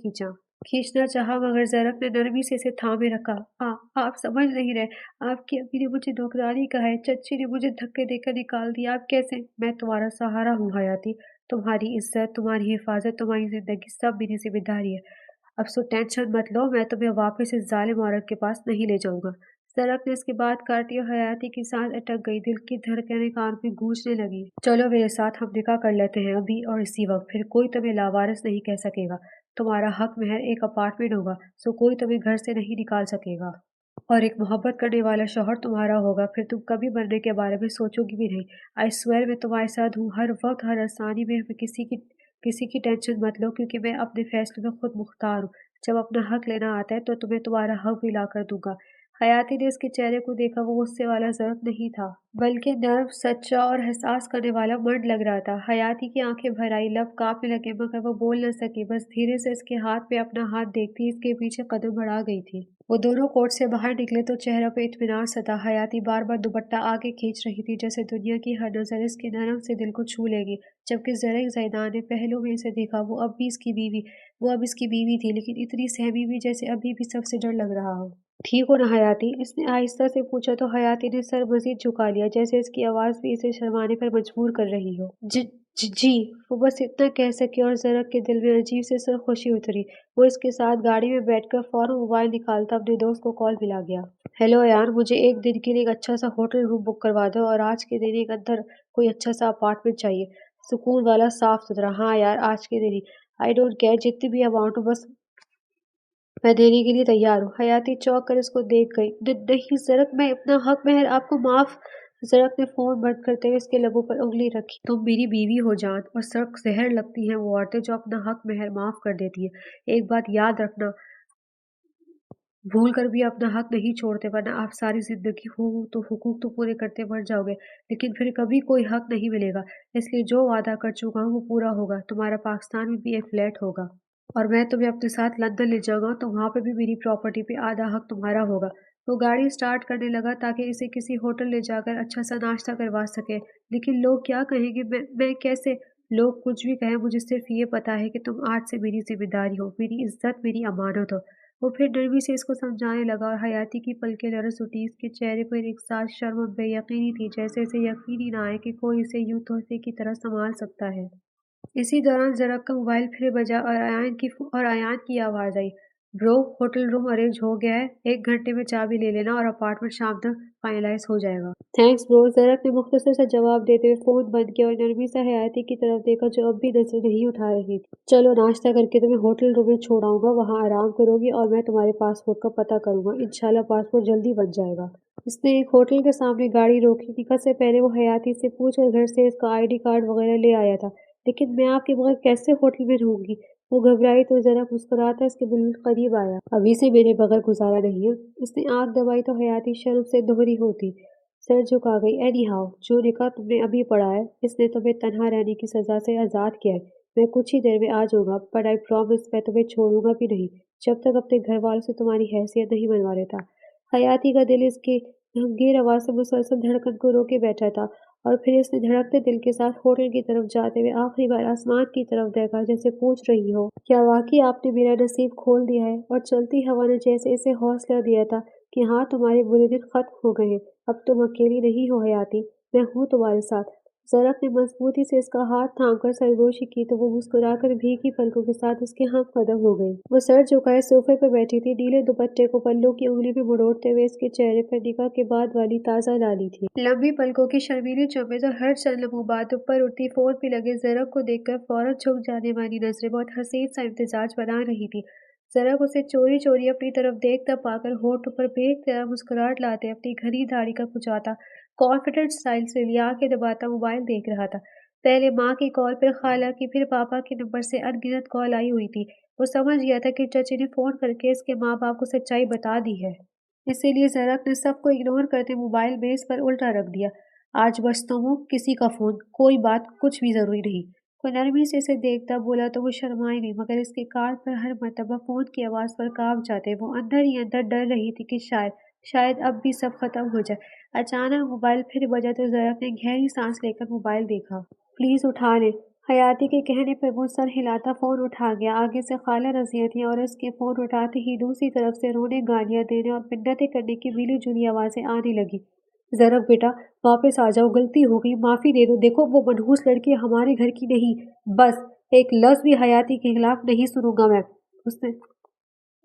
کھینچنا چاہا، مگر زرق نے نرمی سے اسے تھامے رکھا۔ آپ سمجھ نہیں رہے، آپ کی امی نے مجھے نوکرانی کہا ہے، چچی نے مجھے دھکے دے کر نکال دیا، آپ کیسے؟ میں تمہارا سہارا ہوں حیاتی، تمہاری عزت، تمہاری حفاظت، تمہاری زندگی سب میری ذمہ داری ہے۔ اب سو ٹینشن مت لو، میں تمہیں واپس اس ظالم عورت کے پاس نہیں لے جاؤں گا۔ زرق نے اس کی بات کاٹی اور حیاتی کی سانس اٹک گئی، دل کی دھڑکنیں کان میں گونجنے لگی۔ چلو میرے ساتھ، ہم نکاح کر لیتے ہیں ابھی اور اسی وقت، پھر کوئی تمہیں لاوارث نہیں کہہ سکے گا۔ تمہارا حق مہر ایک اپارٹمنٹ ہوگا، سو کوئی تمہیں گھر سے نہیں نکال سکے گا۔ और एक मोहब्बत करने वाला शौहर तुम्हारा होगा, फिर तुम कभी मरने के बारे में सोचोगी भी नहीं। आई स्वेयर मैं तुम्हारे साथ हूँ हर वक्त, हर आसानी में। हमें किसी की टेंशन मत लो, क्योंकि मैं अपने फैसले में खुद मुख्तार हूँ। जब अपना हक लेना आता है तो तुम्हें तुम्हारा हक भी ला कर दूंगा। हयाती ने उसके चेहरे को देखा। वो गुस्से वाला ज़रूरत नहीं था, बल्कि नर्म, सच्चा और एहसास करने वाला मर्द लग रहा था। हयाती की आंखें भर आई, लब कांपने लगे, मगर वो बोल न सकी। बस धीरे से इसके हाथ पे अपना हाथ देखती इसके पीछे कदम बढ़ा गई थी। वो दोनों कोर्ट से बाहर निकले तो चेहरे पे इत्मीनान सा था। हयाती बार बार दुपट्टा आगे खींच रही थी, जैसे दुनिया की हर नजर इसके नरम से दिल को छू लेगी। जबकि ज़रक ज़ैदान ने पहलू में इसे देखा। वो अब इसकी बीवी थी, लेकिन इतनी सहमी भी जैसे अभी भी सबसे डर लग रहा हो। ठीक हो ना हयाती? इसने आहिस्ता से पूछा तो हयाती ने सर मजीद झुका लिया, जैसे इसकी आवाज़ भी इसे शर्माने पर मजबूर कर रही हो। जी। वो बस इतना कह सकी और ज़रक के दिल में अजीब से सरखुशी उतरी। वो इसके साथ गाड़ी में बैठकर फौरन मोबाइल निकालता अपने दोस्त को कॉल मिला गया। हेलो यार, मुझे एक दिन के लिए एक अच्छा सा होटल रूम बुक करवा दो, और आज के दिन एक अंदर कोई अच्छा सा अपार्टमेंट चाहिए, सुकून वाला, साफ सुथरा। हाँ यार, आज के दिन ही। आई डोंट केयर जितनी भी अमाउंट हो, बस मैं देने के लिए तैयार हूँ। हयाती चौंक कर इसको देख गई। नहीं ज़रक, मैं अपना हक महर आपको माफ़। ज़रक ने फ़ोन बंद करते हुए इसके लबों पर उंगली रखी। तुम मेरी बीवी हो जान, और सख्त ज़हर लगती हैं वो औरतें जो अपना हक महर माफ़ कर देती है। एक बात याद रखना, भूल कर भी अपना हक नहीं छोड़ते, वरना आप सारी ज़िंदगी हुकूक तो पूरे करते मर जाओगे, लेकिन फिर कभी कोई हक नहीं मिलेगा। इसलिए जो वादा कर चुका हूँ वो पूरा होगा। तुम्हारा पाकिस्तान में भी एक फ्लैट होगा, और मैं तुम्हें अपने साथ लंदन ले जाऊंगा, तो वहाँ पे भी मेरी प्रॉपर्टी पे आधा हक तुम्हारा होगा। वो गाड़ी स्टार्ट करने लगा ताकि इसे किसी होटल ले जाकर अच्छा सा नाश्ता करवा सके। लेकिन लोग क्या कहेंगे, मैं कैसे? लोग कुछ भी कहें, मुझे सिर्फ ये पता है कि तुम आज से मेरी जिम्मेदारी हो, मेरी इज्जत, मेरी अमानत हो। वो फिर नरमी से इसको समझाने लगा, और हयाती की पलकें लरस उठी। इसके चेहरे पर एक साथ शर्म और बेयकीनी थी, जैसे इसे यकीन ही ना आए कि कोई इसे यूं तोहफे की तरह संभाल सकता है। इसी दौरान ज़रक का मोबाइल फिर बजा, और अयान की आवाज़ आई। ब्रो, होटल रूम अरेंज हो गया है, 1 घंटे में चाबी ले लेना, और अपार्टमेंट शाम तक फाइनलाइज हो जाएगा। Thanks bro. ज़रक ने मुख्तसर सा जवाब देते हुए फ़ोन बंद किया और नरमी सा हयाती की तरफ देखा, जो अब भी नजर नहीं उठा रही थी। चलो, नाश्ता करके तुम्हें होटल रूम में छोड़ आऊंगा, वहाँ आराम करोगी, और मैं तुम्हारे पासपोर्ट का पता करूंगा। इंशाल्लाह पासपोर्ट जल्दी बन जाएगा। इसने एक होटल के सामने गाड़ी रोकी। निकल से पहले वो हयाती से पूछ कर घर से इसका आईडी कार्ड वगैरह ले आया था। लेकिन मैं आपके बगैर कैसे होटल में रहूंगी? वो घबराई तो जरा मुस्कुराता इसके बिल्कुल करीब आया। अभी से मेरे बगैर गुजारा नहीं है। उसने आंख दबाई तो हयाती शर्म से दोहरी होती सर झुका गई। एनी हाउ, जो निकाह तुमने अभी पढ़ा है, इसने तुम्हें तन्हा रहने की सजा से आज़ाद किया है। मैं कुछ ही देर में आ जाऊंगा, पर आई प्रॉमिस मैं तुम्हें छोड़ूंगा भी नहीं, जब तक अपने घर वालों से तुम्हारी हैसियत नहीं बनवा लेता। हयाती का दिल इसकी गंभीर आवाज़ से मुसलसल धड़कन को रोके बैठा था, और फिर उसने धड़कते दिल के साथ होटल की तरफ जाते हुए आखिरी बार आसमान की तरफ देखा, जैसे पूछ रही हो, क्या वाकई आपने मेरा नसीब खोल दिया है? और चलती हवा ने जैसे इसे हौसला दिया था कि हाँ, तुम्हारे बुरे दिन खत्म हो गए हैं, अब तुम अकेली नहीं हो हयाती, मैं हूँ तुम्हारे साथ। ज़रक ने मजबूती से इसका हाथ थामकर सरगोशी की तो वो मुस्कुराकर भीगी पलकों के साथ उसके हम कदम हो गई। वो सर झुकाए सोफे पर बैठी थी, नीले दुपट्टे को पल्लू की उंगली में मुड़ोड़ते हुए। इसके चेहरे पर निकाह के बाद वाली ताज़ा लाली थी। लंबी पलकों की शर्मीली चुम्बें जो हर चंद लम्हों बाद ऊपर उठती, फोन पे लगे ज़रक को देखकर फौरन झुक जाने वाली नजरें बहुत हसीन सा इम्तिजाज बना रही थी। ज़रक उसे चोरी चोरी अपनी तरफ देखता पाकर होठ पर बेख्तियार मुस्कुराहट लाते अपनी घनी दाढ़ी का कुचाता कॉन्फिडेंट स्टाइल से लिया आंखें दबाता मोबाइल देख रहा था। पहले माँ की कॉल, फिर खाला की, फिर पापा के नंबर से अनगिनत कॉल आई हुई थी। वो समझ गया था कि चचे ने फ़ोन करके इसके माँ बाप को सच्चाई बता दी है। इसीलिए ज़रक ने सबको इग्नोर करते मोबाइल मेज़ पर उल्टा रख दिया। आज बस तुम हो, किसी का फ़ोन, कोई बात, कुछ भी ज़रूरी नहीं। वो नरमी से इसे देखता बोला तो वो शर्माई नहीं, मगर इसके कान पर हर मर्तबा फ़ोन की आवाज़ पर काँप जाते। वो अंदर ही अंदर डर रही थी कि शायद अब भी सब खत्म हो जाए। अचानक मोबाइल फिर बजा तो ज़रक ने गहरी सांस लेकर मोबाइल देखा। प्लीज़ उठा ले। हयाती के कहने पर वो सर हिलाता फ़ोन उठा गया। आगे से खाला रज़िया थी, और उसके फ़ोन उठाते ही दूसरी तरफ से रोने, गालियाँ देने और मिन्नतें करने की मिली जुली आवाज़ें आने लगी। ज़रक बेटा, वापस आ जाओ, गलती हो गई, माफ़ी दे दो। देखो, वो मनहूस लड़की हमारे घर की नहीं। बस एक लफ्ज़ भी हयाती के खिलाफ नहीं सुनूंगा मैं। उसने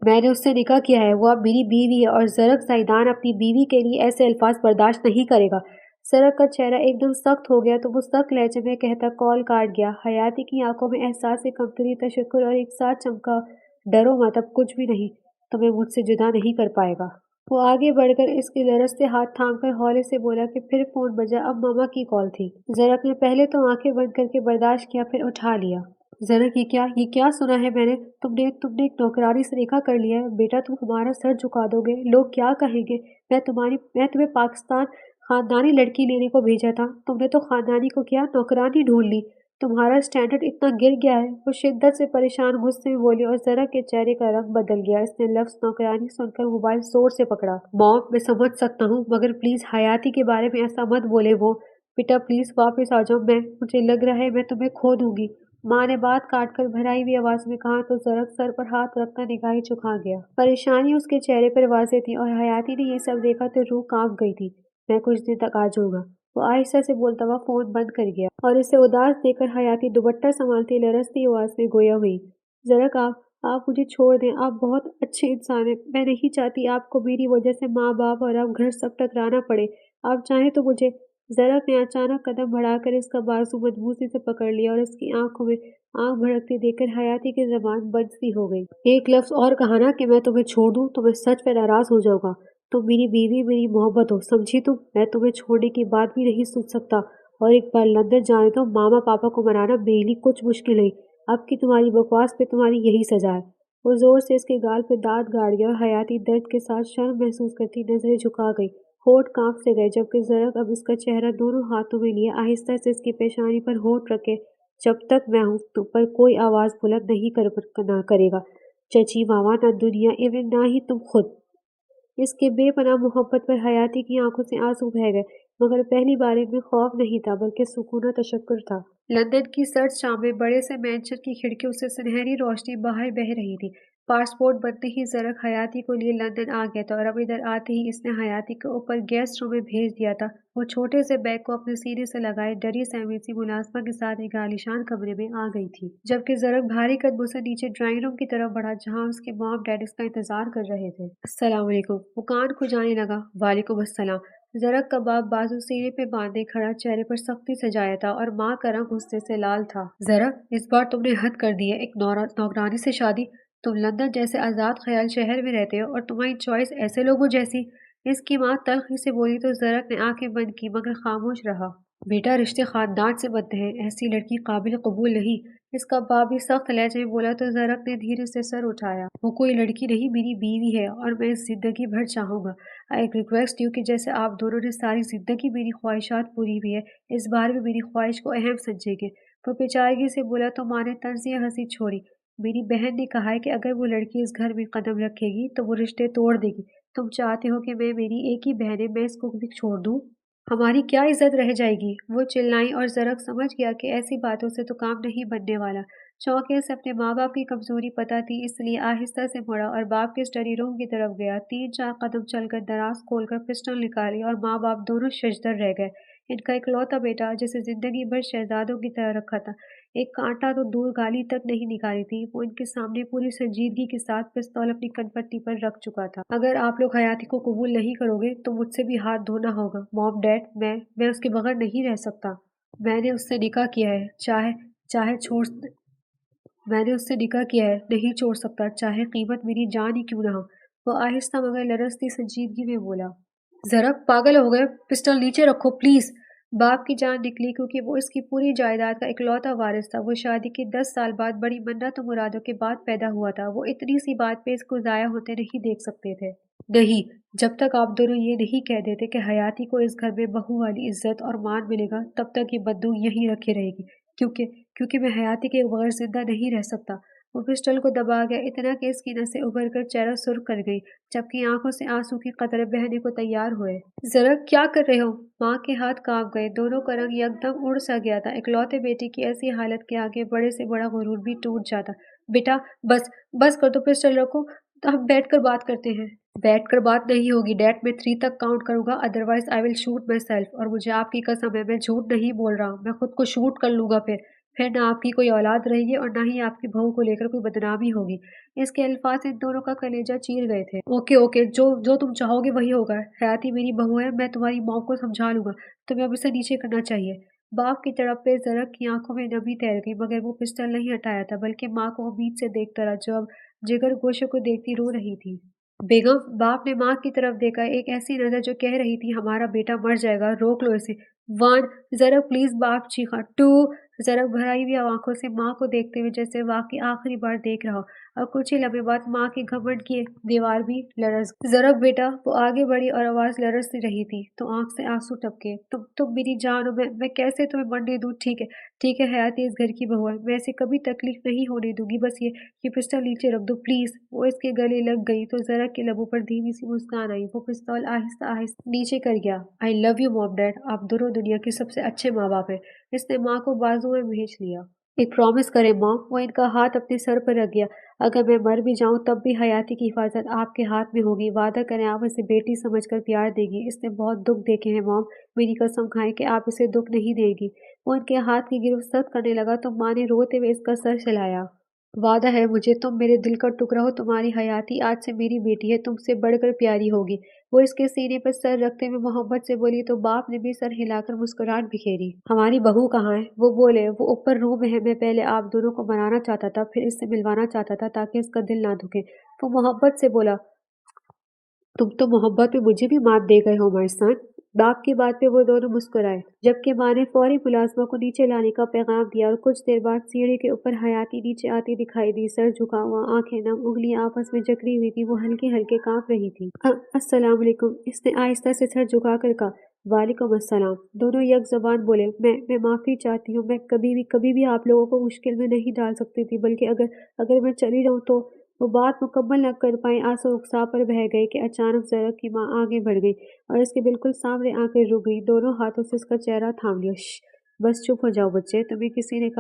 मैंने उससे निकाह किया है, वो अब मेरी बीवी है, और ज़रक ज़ैदान अपनी बीवी के लिए ऐसे अल्फाज बर्दाश्त नहीं करेगा। ज़रक का चेहरा एकदम सख्त हो गया तो वो सख्त लहजे में कहता कॉल काट गया। हयाती की आंखों में एहसास कमतरी, तशक्कुर और एक साथ चमका, डरो मत, अब कुछ भी नहीं तुम्हें मुझसे जुदा नहीं कर पाएगा। वो आगे बढ़कर इसके लरजते हाथ थाम कर हौले से बोला कि फिर फोन बजा। अब मामा की कॉल थी। जरक ने पहले तो आंखें बंद करके बर्दाश्त किया, फिर उठा लिया। जरक, ये क्या सुना है मैंने? तुमने तुमने एक नौकरानी से निकाह कर लिया है। बेटा, तुम हमारा सर झुका दोगे, लोग क्या कहेंगे? मैं तुम्हें पाकिस्तान खानदानी लड़की लेने को भेजा था, तुमने तो खानदानी को किया नौकरानी ढूंढ ली। तुम्हारा स्टैंडर्ड इतना गिर गया है। वो शिद्दत से परेशान गुस्से में बोली और जरा के चेहरे का रंग बदल गया। इसने लफ्ज नौकरानी सुनकर मोबाइल जोर से पकड़ा। मॉम, मैं समझ सकता हूँ, मगर प्लीज हयाती के बारे में ऐसा मत बोले। वो बेटा प्लीज वापस आ जाओ, मुझे लग रहा है मैं तुम्हें खो दूंगी। माँ ने बात काट कर भराई हुई आवाज में कहा तो जरक सर पर हाथ रखकर निगाहें झुका गया। परेशानी उसके चेहरे पर वाज़ेह थी और हयाती ने ये सब देखा तो रूह कांप गई थी। मैं कुछ दिन तक आ जाऊंगा, वो आहिस्ता से बोलता हुआ फोन बंद कर गया और इसे उदास देखकर हयाती दुपट्टा संभालती लरजती आवाज में गोया हुई। जरक, आप मुझे छोड़ दें, आप बहुत अच्छे इंसान हैं। मैं नहीं चाहती आपको मेरी वजह से माँ बाप और अब घर सब टकराना पड़े। आप चाहें तो मुझे। जरक ने अचानक कदम बढ़ाकर इसका बाजू मजबूती से पकड़ लिया और इसकी आंखों में आंख भड़कती देखकर हयाती की जबान बंद सी हो गई। एक लफ्ज और कहा ना कि मैं तुम्हें छोड़ दूं तो मैं सच में नाराज हो जाऊंगा। तुम मेरी बीवी, मेरी मोहब्बत हो, समझी तुम? मैं तुम्हें छोड़ने की बात भी नहीं सोच सकता। और एक बार लंदन जाने तो मामा पापा को मनाना मेरे लिए कुछ मुश्किल नहीं। अब की तुम्हारी बकवास पे तुम्हारी यही सजा है। वो जोर से इसके गाल पे दांत गाड़ गया और हयाती दर्द के साथ शर्म महसूस करती नजरें झुका गई। होठ कांप से गए जबकि जरक अब इसका चेहरा दोनों हाथों में लिए आहिस्ता से इसकी पेशानी पर होठ रखे। जब तक मैं हूं तुम पर कोई आवाज बुलंद नहीं ना करेगा। चची मामा, ना दुनिया एवं ना ही तुम खुद। इसके बेपनाह मोहब्बत पर हयाती की आंखों से आंसू बह गए, मगर पहली बारी में खौफ नहीं था बल्कि सुकून और तशक्कुर था। लंदन की सर्द शाम में बड़े से मैंशन की खिड़कियों से सुनहरी रोशनी बाहर बह रही थी। पासपोर्ट बनते ही जरक हयाती को लिए लंदन आ गया था और अब इधर आते ही इसने हयाती को ऊपर गेस्ट रूम में भेज दिया था। वो छोटे से बैग को अपने सीने से लगाए डरी सहमी सी मुलाजमा के साथ एक आलीशान कमरे में आ गई थी, जबकि जरक भारी कदमों से नीचे ड्राइंग रूम की तरफ बढ़ा जहाँ उसके मॉम डैड इसका इंतजार कर रहे थे। अस्सलाम वालेकुम। वो कान खुजाने लगा। वालेकुम अस्सलाम। जरक का बाप बाजू सीने पे बांधे खड़ा, चेहरे पर सख्ती सजाया था और माँ का रंग गुस्से से लाल था। जरक, इस बार तुमने हद कर दी है। एक नौकरानी से शादी? तुम लंदन जैसे आजाद ख्याल शहर में रहते हो और तुम्हारी चॉइस ऐसे लोगों जैसी। इसकी माँ तल्खी से बोली तो जरक ने आंखें बंद की मगर खामोश रहा। बेटा, रिश्ते खानदान से बनते हैं, ऐसी लड़की काबिल कबूल नहीं। इसका बाप भी सख्त लहजे में बोला तो जरक ने धीरे से सर उठाया। वो कोई लड़की नहीं, मेरी बीवी है और मैं जिंदगी भर चाहूंगा। आई रिक्वेस्ट यू कि जैसे आप दोनों ने सारी जिंदगी मेरी ख्वाहिशात पूरी हुई है, इस बार भी मेरी ख्वाहिश को अहम समझेंगे। वो बेचारगी से बोला तो माँ ने तंजिया हंसी छोड़ी। मेरी बहन ने कहा है कि अगर वो लड़की इस घर में कदम रखेगी तो वो रिश्ते तोड़ देगी। तुम चाहते हो कि मैं, मेरी एक ही बहन है, मैं इसको भी छोड़ दूँ? हमारी क्या इज्जत रह जाएगी? वो चिल्लाई और जरक समझ गया कि ऐसी बातों से तो काम नहीं बनने वाला। चौंके से अपने माँ बाप की कमजोरी पता थी, इसलिए आहिस्ता से मुड़ा और बाप के स्टडी रूम की तरफ गया। 3-4 कदम चलकर दराज खोलकर पिस्टल निकाली और माँ बाप दोनों शजदर रह गए। इनका इकलौता बेटा जिसे जिंदगी भर शहजादों की तरह रखा था, एक कांटा तो दूर गाली तक नहीं निकाली थी, वो इनके सामने पूरी संजीदगी के साथ पिस्तौल अपनी कनपट्टी पर रख चुका था। अगर आप लोग हयाती को कबूल नहीं करोगे तो मुझसे भी हाथ धोना होगा। मॉम डैड, मैं उसके बगैर नहीं रह सकता। मैंने उससे निकाह किया है, चाहे चाहे छोड़ मैंने उससे निकाह किया है, नहीं छोड़ सकता, चाहे कीमत मेरी जान ही क्यों ना हो। वो आहिस्ता मगर लरजती संजीदगी में बोला। जरक, पागल हो गए? पिस्टल नीचे रखो प्लीज। बाप की जान निकली क्योंकि वो इसकी पूरी जायदाद का इकलौता वारिस था। वो शादी के 10 साल बाद बड़ी मन्नत और मुरादों के बाद पैदा हुआ था। वो इतनी सी बात पे इसको जाया होते नहीं देख सकते थे। नहीं, जब तक आप दोनों ये नहीं कह देते कि हयाती को इस घर में बहू वाली इज्जत और मान मिलेगा, तब तक ये बंदूक यहीं रखी रहेगी। क्योंकि क्योंकि मैं हयाती के बगैर जिंदा नहीं रह सकता। वो पिस्टल को दबा गया, इतना कि इसकी नसें उभर कर चेहरा सुर्ख कर गई, जबकि आंखों से आंसू की कतरे बहने को तैयार हुए। जरा क्या कर रहे हो? माँ के हाथ कांप गए, दोनों का रंग यकदम उड़ सा गया था। इकलौते बेटे की ऐसी हालत के आगे बड़े से बड़ा गुरूर भी टूट जाता। बेटा, बस बस कर दो, पिस्टल रखो, तो हम बैठकर बात करते हैं। बैठकर बात नहीं होगी डैड, मैं 3 तक काउंट करूंगा, otherwise I will shoot my self. और मुझे आपकी कसम है, मैं झूठ नहीं बोल रहा हूँ, मैं खुद को शूट कर लूंगा। फिर ना आपकी कोई औलाद रहेगी और ना ही आपकी बहू को लेकर कोई बदनामी होगी। इसके अल्फाज इन दोनों का कलेजा चीर गए थे। ओके ओके, जो जो तुम चाहोगे वही होगा। हयाती मेरी बहू है, मैं तुम्हारी मॉम को समझा लूंगा। तुम्हें अब इसे नीचे करना चाहिए। बाप की तरफ पे जरक की आंखों में नमी तैर गई, मगर वो पिस्टल नहीं हटाया था बल्कि माँ को उम्मीद से देखता रहा जो अब जिगर गोशे को देखती रो रही थी। बेगम, बाप ने माँ की तरफ देखा, एक ऐसी नजर जो कह रही थी हमारा बेटा मर जाएगा, रोक लो इसे। 1, ज़रक प्लीज, बाप चीखा। 2, ज़रक भराई हुई आंखों से माँ को देखते हुए जैसे वाकई आखिरी बार देख रहा हो। और कुछ ही लम्हे बाद माँ के घमंड की दीवार भी लरस गई। ज़रक बेटा, वो आगे बढ़ी और आवाज लरस रही थी तो आंख से आंसू टपके। तुम मेरी जान हो, मैं कैसे तुम्हें मरने दूं? ठीक है हयाती इस घर की बहू है, मैं इसे कभी तकलीफ नहीं होने दूंगी, बस ये पिस्टल नीचे रख दो प्लीज। वो इसके गले लग गई तो जरा के लबों पर धीमी सी मुस्कान आई। वो पिस्तौल आहिस्ता आहिस्ता नीचे कर गया। I love you mom dad, आप दोनों दुनिया के सबसे अच्छे माँ बाप हैं। इसने माँ को बाजू में भींच लिया। एक प्रॉमिस करें मॉम। वो इनका हाथ अपने सर पर रख गया। अगर मैं मर भी जाऊं तब भी हयाती की हिफाजत आपके हाथ में होगी। वादा करें आप इसे बेटी समझकर प्यार देगी। इसने बहुत दुख देखे हैं मॉम, मेरी कसम खाएं कि आप इसे दुख नहीं देगी। वो उनके हाथ की गिरफ्त सख्त करने लगा तो माँ ने रोते हुए इसका सर हिलाया। वादा है मुझे, तुम मेरे दिल का टुकड़ा हो, तुम्हारी हयाती आज से मेरी बेटी है, तुमसे बढ़कर प्यारी होगी। वो इसके सीने पर सर रखते हुए मोहब्बत से बोली तो बाप ने भी सर हिलाकर मुस्कुराहट बिखेरी। हमारी बहू कहाँ है? वो बोले, वो ऊपर रूम में है, मैं पहले आप दोनों को मनाना चाहता था, फिर इससे मिलवाना चाहता था ताकि इसका दिल ना दुखे। वो मोहब्बत से बोला, तुम तो मोहब्बत में मुझे भी मात दे गए हो मरसान। बाप की बात पे वो दोनों मुस्कुराए, जबकि माँ ने फौरी मुलाजमा को नीचे लाने का पैगाम दिया और कुछ देर बाद सीढ़ी के ऊपर हयाती नीचे आती दिखाई दी, सर झुका हुआ, आंखें नम, उंगलियां आपस में जकड़ी हुई थी, वो हल्के हल्के कांप रही थी। अस्सलाम वालेकुम, इसने आहिस्ता से सर झुकाकर कहा। वालेकुम अस्सलाम। दोनों यक जबान बोले, मैं माफ़ी चाहती हूँ, मैं कभी भी आप लोगों को मुश्किल में नहीं डाल सकती थी, बल्कि अगर अगर मैं चली जाऊँ तो। वो बात मुकम्मल न कर पाई, आंसू रुखसार पर बह गए कि अचानक ज़रक की माँ आगे बढ़ गई और इसके बिल्कुल सामने आकर रुक गई, दोनों हाथों से इसका चेहरा थाम लिया। बस चुप हो जाओ बच्चे, तुम्हें किसने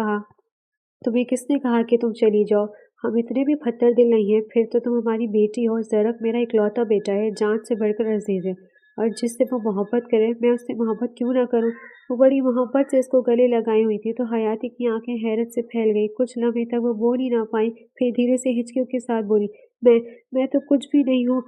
कहा कि तुम चली जाओ? हम इतने भी फत्तर दिल नहीं हैं, फिर तो तुम हमारी बेटी हो। ज़रक मेरा इकलौता बेटा है, जान से बढ़कर अजीज है, और जिससे वो मोहब्बत करे मैं उससे मोहब्बत क्यों ना करूं? वो बड़ी मोहब्बत से इसको गले लगाई हुई थी तो हयाती की आंखें हैरत से फैल गई। कुछ लम्हे तक वो बोल ही ना पाई, फिर धीरे से हिचकियों के साथ बोली, मैं मैं तो कुछ भी नहीं हूँ।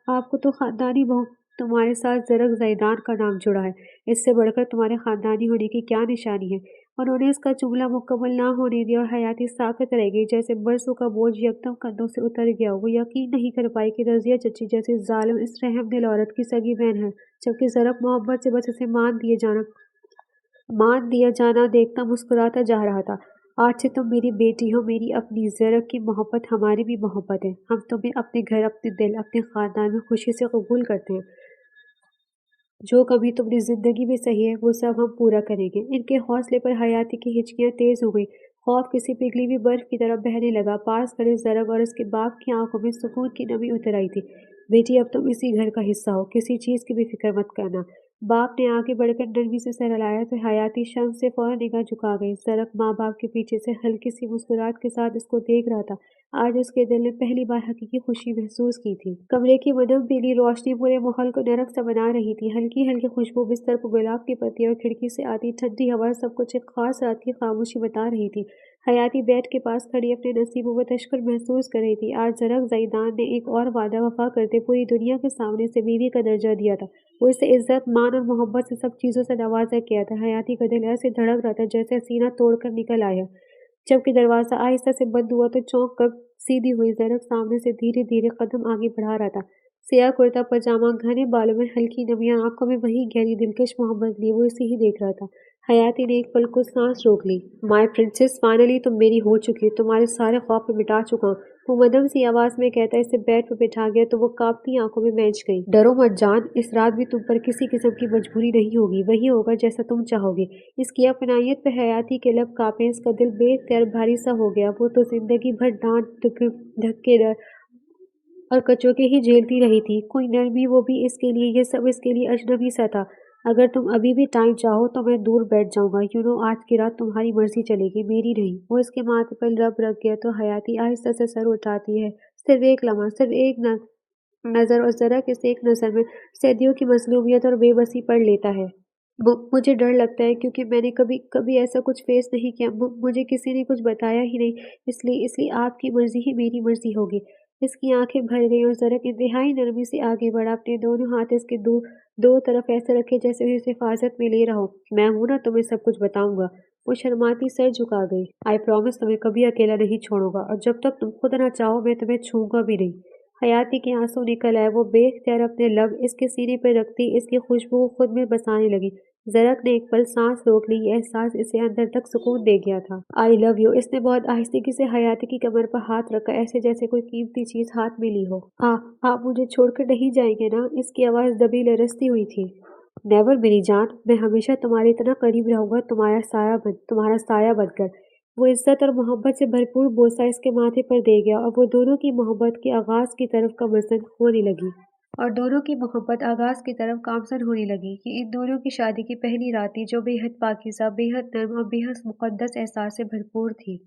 आपको तो खानदानी बहू, तुम्हारे साथ ज़रक ज़ैदान का नाम जुड़ा है, इससे बढ़कर तुम्हारे खानदानी होने की क्या निशानी है? उन्होंने इसका जुमला मुकम्मल ना होने दिया और हयाती साकत रह गई, जैसे बरसों का बोझ यकदम कंधों से उतर गया। वो यकीन नहीं कर पाई कि रजिया चची जैसी जालिम इस रहम दिल औरत की सगी बहन है, जबकि ज़रक मोहब्बत से बस इसे मान दिया जाना देखता मुस्कुराता जा रहा था। आज से तुम मेरी बेटी हो, मेरी अपनी। ज़रक की मोहब्बत हमारी भी मोहब्बत है, हम तुम्हें अपने घर, अपने दिल, अपने खानदान में खुशी से कबूल करते हैं। जो कभी तुमने जिंदगी में सही है वो सब हम पूरा करेंगे। इनके हौसले पर हयाती की हिचकियां तेज हो गई। खौफ किसी पिघली हुई बर्फ की तरह बहने लगा। पास खड़े ज़रग और उसके बाप की आंखों में सुकून की नमी उतर आई थी। बेटी, अब तुम इसी घर का हिस्सा हो, किसी चीज़ की भी फिक्र मत करना। बाप ने आगे बढ़कर नरमी से सर हिलाया तो हयाती शर्म से फौरन निगाह झुका गई। ज़रग माँ बाप के पीछे से हल्की सी मुस्कुराहट के साथ इसको देख रहा था। आज उसके दिल ने पहली बार हकीकी खुशी महसूस की थी। कमरे की मदम पीली रोशनी पूरे माहौल को नरक सा बना रही थी। हल्की हल्की खुशबू, बिस्तर पर गुलाब की पत्तियां और खिड़की से आती ठंडी हवा, सब कुछ एक खास रात की खामोशी बता रही थी। हयाती बेड के पास खड़ी अपने नसीबों को तशकर महसूस कर रही थी। आज ज़रक ज़ैदान ने एक और वादा वफा करते पूरी दुनिया के सामने से बीवी का दर्जा दिया था। वो इसे इज्जत, मान और मोहब्बत से सब चीज़ों से नवाजा किया था। हयाती का दिल ऐसे धड़क रहा था जैसे सीना तोड़कर निकल आया। जबकि दरवाज़ा आहिस्ता से बंद हुआ तो चौंक कर सीधी हुई ज़रक सामने से धीरे धीरे कदम आगे बढ़ा रहा था। सियाह कुर्ता पजामा, घने बालों में हल्की नमियां, आंखों में वही गहरी दिलकश मोहब्बत लिए वो इसे ही देख रहा था। हयाती ने एक पल को सांस रोक ली। माय प्रिंसेस, फाइनली तुम मेरी हो चुकी, तुम्हारे सारे खौफ में मिटा चुका हूँ। वो मदम सी आवाज में कहता इसे बेड पर बिठा गया तो वो कांपती आंखों में मैच गई। डरो मत जान, इस रात भी तुम पर किसी किस्म की मजबूरी नहीं होगी, वही होगा जैसा तुम चाहोगे। इसकी अपनायत पे हयाती के लब कांपे, इसका दिल बेख्तियार भारी सा हो गया। वो तो जिंदगी भर डांट, धक्के, डर और कचोके ही झेलती रही थी। कोई नरमी, वो भी इसके लिए, ये सब इसके लिए अजनबी सा था। अगर तुम अभी भी टाइम चाहो तो मैं दूर बैठ जाऊंगा। आज की रात तुम्हारी मर्जी चलेगी, मेरी नहीं। वो इसके माथे पर लब रख गया तो हयाती आहिस्ता से सर उठाती है। सिर्फ एक लम्हा, सिर्फ एक नजर, और जरा किस एक नजर में सदियों की मजलूमियत और बेबसी पढ़ लेता है। मुझे डर लगता है क्योंकि मैंने कभी कभी ऐसा कुछ फेस नहीं किया। मुझे किसी ने कुछ बताया ही नहीं, इसलिए इसलिए आपकी मर्जी ही मेरी मर्जी होगी। इसकी आंखें भर गई और ज़रक इंतहाई नरमी से आगे बढ़ा, अपने दोनों हाथ इसके दो दो तरफ ऐसे रखे जैसे उसे हिफाजत में ले रहा हो। मैं हूं ना, तुम्हें सब कुछ बताऊंगा। वो शर्माती सर झुका गई। आई प्रॉमिस, तुम्हें कभी अकेला नहीं छोड़ूंगा, और जब तक तुम खुद ना चाहो मैं तुम्हें छूऊंगा भी नहीं। حیاتی کے آنسو نکل آئے۔ وہ بے اختیار اپنے لب اس کے سینے پر رکھتی اس کی خوشبو خود میں بسانے لگی۔ زرق نے ایک پل سانس روک لی، یہ احساس اسے اندر تک سکون دے گیا تھا۔ آئی لو یو، اس نے بہت آہستگی سے حیاتی کی کمر پر ہاتھ رکھا، ایسے جیسے کوئی قیمتی چیز ہاتھ میں لی ہو۔ آپ مجھے چھوڑ کر نہیں جائیں گے نا؟ اس کی آواز دبی لرزتی ہوئی تھی۔ نیور میری جان، میں ہمیشہ تمہارے اتنا قریب رہوں گا، تمہارا سایہ بن کر۔ وہ عزت اور محبت سے بھرپور بوسہ اس کے ماتھے پر دے گیا اور وہ دونوں کی محبت کے آغاز کی طرف گامزن ہونے لگی۔ یہ ان دونوں کی شادی کی پہلی رات تھی جو بے حد پاکیزہ، بے حد نرم اور بے حد مقدس احساس سے بھرپور تھی۔